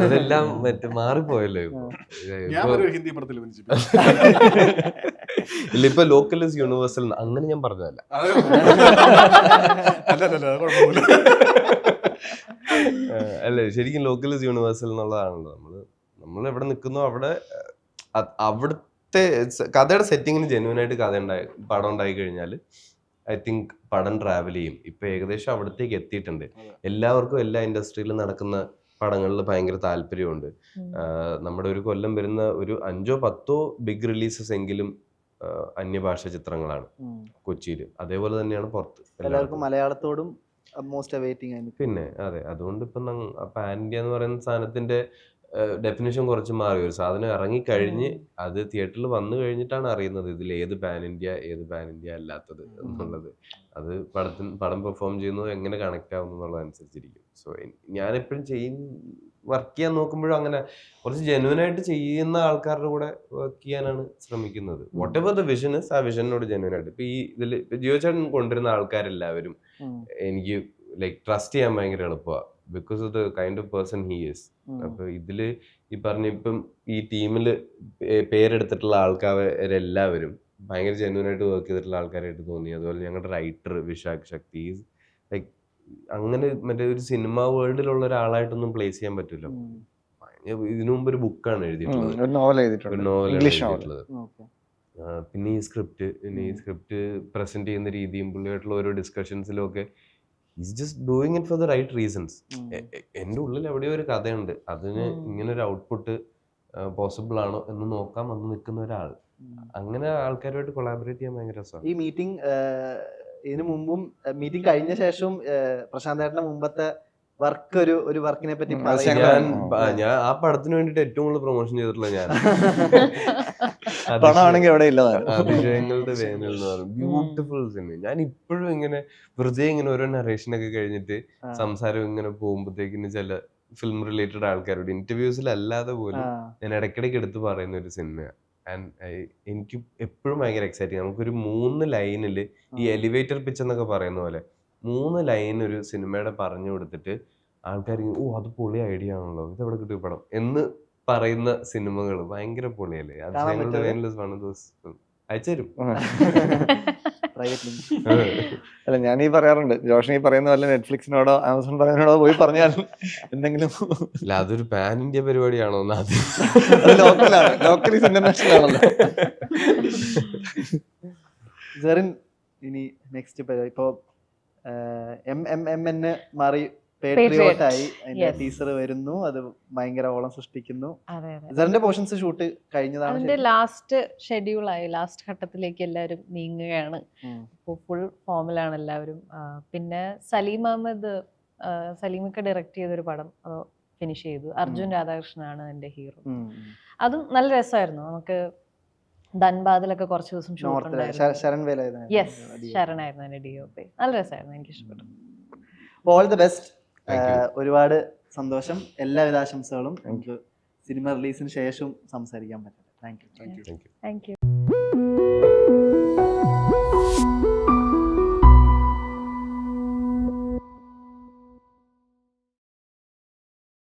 അതെല്ലാം മാറിപ്പോയല്ലോ ഇപ്പൊ. ഹിന്ദി പടത്തിൽ ഇല്ല, ഇപ്പൊ ലോക്കൽ ഇസ് യൂണിവേഴ്സൽ അങ്ങനെ ഞാൻ പറഞ്ഞതല്ല. അല്ലേ, ശരിക്കും ലോക്കൽ ഇസ് യൂണിവേഴ്സൽ എന്നുള്ളതാണല്ലോ. നമ്മൾ എവിടെ നിൽക്കുന്നോ അവിടുത്തെ കഥയുടെ സെറ്റിങ്ങിന് ജെന്യൂൻ ആയിട്ട് പടം ഉണ്ടായി കഴിഞ്ഞാൽ ഐ തിങ്ക് പടം ട്രാവൽ ചെയ്യും. ഇപ്പൊ ഏകദേശം അവിടത്തേക്ക് എത്തിയിട്ടുണ്ട്. എല്ലാവർക്കും എല്ലാ ഇൻഡസ്ട്രിയിലും നടക്കുന്ന പടങ്ങളിൽ ഭയങ്കര താല്പര്യമുണ്ട്. നമ്മുടെ ഒരു കൊല്ലം വരുന്ന ഒരു 5-10 ബിഗ് റിലീസസ് എങ്കിലും അന്യഭാഷ ചിത്രങ്ങളാണ് കൊച്ചിയിൽ. അതേപോലെ തന്നെയാണ് പുറത്ത് എല്ലാവർക്കും മലയാളത്തോടും മോസ്റ്റ് അവൈറ്റിംഗ് ആണ്. പിന്നെ അതെ, അതുകൊണ്ട് ഇപ്പം പാൻ ഇന്ത്യ എന്ന് പറയുന്ന സാധനത്തിന്റെ ഡെഫിനേഷൻ കുറച്ച് മാറി. ഒരു സാധനം ഇറങ്ങിക്കഴിഞ്ഞ് അത് തിയേറ്ററിൽ വന്നു കഴിഞ്ഞിട്ടാണ് അറിയുന്നത് ഇതിൽ ഏത് പാൻ ഇന്ത്യ അല്ലാത്തത് എന്നുള്ളത്. അത് പടം പെർഫോം ചെയ്യുന്നത് എങ്ങനെ കണക്ട് ആവുന്നു എന്നുള്ളതനുസരിച്ചിരിക്കും. സോ ഞാനെപ്പോഴും വർക്ക് ചെയ്യാൻ നോക്കുമ്പോഴും അങ്ങനെ കുറച്ച് ജെന്യൂൻ ആയിട്ട് ചെയ്യുന്ന ആൾക്കാരുടെ കൂടെ വർക്ക് ചെയ്യാനാണ് ശ്രമിക്കുന്നത്. What ever the vision is, ആ വിഷനോട് ജെന്യൂൻ ആയിട്ട്. ഇപ്പൊ ഈ ഇതിൽ ജിയോ ചേട്ടൻ കൊണ്ടുവരുന്ന ആൾക്കാരെല്ലാവരും എനിക്ക് ലൈക്ക് ട്രസ്റ്റ് ചെയ്യാൻ ഭയങ്കര എളുപ്പമാണ്, because of the kind of person he is. അപ്പൊ ഇതില് ഈ ഇപ്പം ഈ ടീമിൽ പേരെടുത്തിട്ടുള്ള ആൾക്കാരെല്ലാവരും ഭയങ്കര ജെന്യൂൻ ആയിട്ട് വർക്ക് ചെയ്തിട്ടുള്ള ആൾക്കാരായിട്ട് തോന്നി. അതുപോലെ ഞങ്ങളുടെ റൈറ്റർ വിശാഖ് ശക്തി ലൈക്ക് അങ്ങനെ മറ്റേ ഒരു സിനിമ വേൾഡിലുള്ള ഒരാളായിട്ടൊന്നും പ്ലേസ് ചെയ്യാൻ പറ്റില്ല. ഇതിനു മുമ്പ് ഒരു ബുക്കാണ് എഴുതിയിട്ടുള്ളത്, ഒരു നോവൽ എഴുതിയിട്ടുള്ളത്. പിന്നെ ഈ സ്ക്രിപ്റ്റ് പ്രസന്റ് ചെയ്യുന്ന രീതിയും പുള്ളിയായിട്ടുള്ള ഓരോ ഡിസ്കഷൻസിലും ഒക്കെ is just doing it for the right reasons. എൻ്റെ ഉള്ളിൽ എവിടെയോ ഒരു കഥയുണ്ട്, അതിന് ഇങ്ങനെ ഒരു ഔട്ട്പുട്ട് പോസിബിൾ ആണോ എന്ന് നോക്കാൻ വന്ന് നിൽക്കുന്ന ഒരാൾ. അങ്ങനെ ആൾക്കാരുമായിട്ട് കൊളാബറേറ്റ് ചെയ്യാൻ ഭയങ്കര രസമാണ്. ഈ മീറ്റിംഗ് ഇതിനു മുമ്പും മീറ്റിംഗ് കഴിഞ്ഞ ശേഷവും പ്രശാന്ത് ഏട്ടന്റെ മുമ്പത്തെ വർക്ക് ഒരു വർക്കിനെ പറ്റി ഞാൻ ആ പടത്തിന് വേണ്ടിട്ട് ഏറ്റവും കൂടുതൽ പ്രൊമോഷൻ ചെയ്തിട്ടുള്ള ഞാൻ അതിശയങ്ങളുടെ വേനൽ എന്ന് പറയും. Beautiful cinema. ഞാൻ ഇപ്പോഴും ഇങ്ങനെ വെറുതെ ഇങ്ങനെ ഓരോ നറേഷനൊക്കെ കഴിഞ്ഞിട്ട് സംസാരം ഇങ്ങനെ പോകുമ്പോഴത്തേക്കിന് ചില ഫിലിം റിലേറ്റഡ് ആൾക്കാരോട് ഇന്റർവ്യൂസിലല്ലാതെ പോലും ഞാൻ ഇടയ്ക്കിടയ്ക്ക് എടുത്ത് പറയുന്ന ഒരു സിനിമയാണ്. ആൻഡ് എനിക്ക് എപ്പോഴും ഭയങ്കര എക്സൈറ്റിംഗ്. നമുക്കൊരു 3 ലൈനിൽ ഈ എലിവേറ്റർ പിച്ച് എന്നൊക്കെ പറയുന്ന പോലെ 3 ലൈൻ ഒരു സിനിമയുടെ പറഞ്ഞു കൊടുത്തിട്ട് ആൾക്കാർ അത് പൊളി ഐഡിയ ആണല്ലോ, ഇതെവിടെ കിട്ടിയ പടം എന്ന് പറയുന്ന സിനിമകൾ ഭയങ്കര പൊളിയല്ലേ. അയച്ചുതരും. അല്ല, ഞാൻ ഈ പറയാറുണ്ട്, ജോഷൻ ഈ പറയുന്ന പോലെ നെറ്റ്ഫ്ലിക്സിനോടോ ആമസോൺ പറയുന്നോടോ പോയി പറഞ്ഞാൽ എന്തെങ്കിലും. അല്ല, അതൊരു പാൻ ഇന്ത്യ പരിപാടിയാണോ? ലോക്കലി ഇന്റർനാഷണൽ ആണല്ലോ. സെറിൻ, ഇനി നെക്സ്റ്റ് പരിപാടി ഇപ്പോ MMN മാറി പേട്രിയോട്ടായി. അതിന്റെ ടീസർ വരുന്നു, അത് ഭയങ്കര ഓളം സൃഷ്ടിക്കുന്നു. സെറിന്റെ പോർഷൻസ് ഷൂട്ട് കഴിഞ്ഞതാണ്, അതിന്റെ ലാസ്റ്റ് ഷെഡ്യൂളായി, ലാസ്റ്റ് ഘട്ടത്തിലേക്ക് എല്ലാവരും നീങ്ങുകയാണ്. ഇപ്പോൾ ഫുൾ ഫോമിലാണ് എല്ലാവരും. പിന്നെ സലീം അഹമ്മദ്, സലീമൊക്കെ ഡയറക്റ്റ് ചെയ്തൊരു പടം അത് ഫിനിഷ് ചെയ്തു. അർജുൻ രാധാകൃഷ്ണനാണ് എൻ്റെ ഹീറോ. അതും നല്ല രസമായിരുന്നു. നമുക്ക് ധൻബാദിലൊക്കെ കുറച്ച് ദിവസം ഷൂട്ട് നോർത്ത് ഉണ്ടായിരുന്നു. ശരൺ വേല യെസ്, ശരണായിരുന്നു എൻ്റെ DOP. നല്ല രസമായിരുന്നു, എനിക്ക് ഇഷ്ടപ്പെട്ടു. All the best. Thank you. ഒരുപാട് സന്തോഷം, എല്ലാവിധ ആശംസകളും. നമുക്ക് സിനിമ റിലീസിന് ശേഷം സംസാരിക്കാൻ പറ്റും. Thank you. Thank you. Thank you.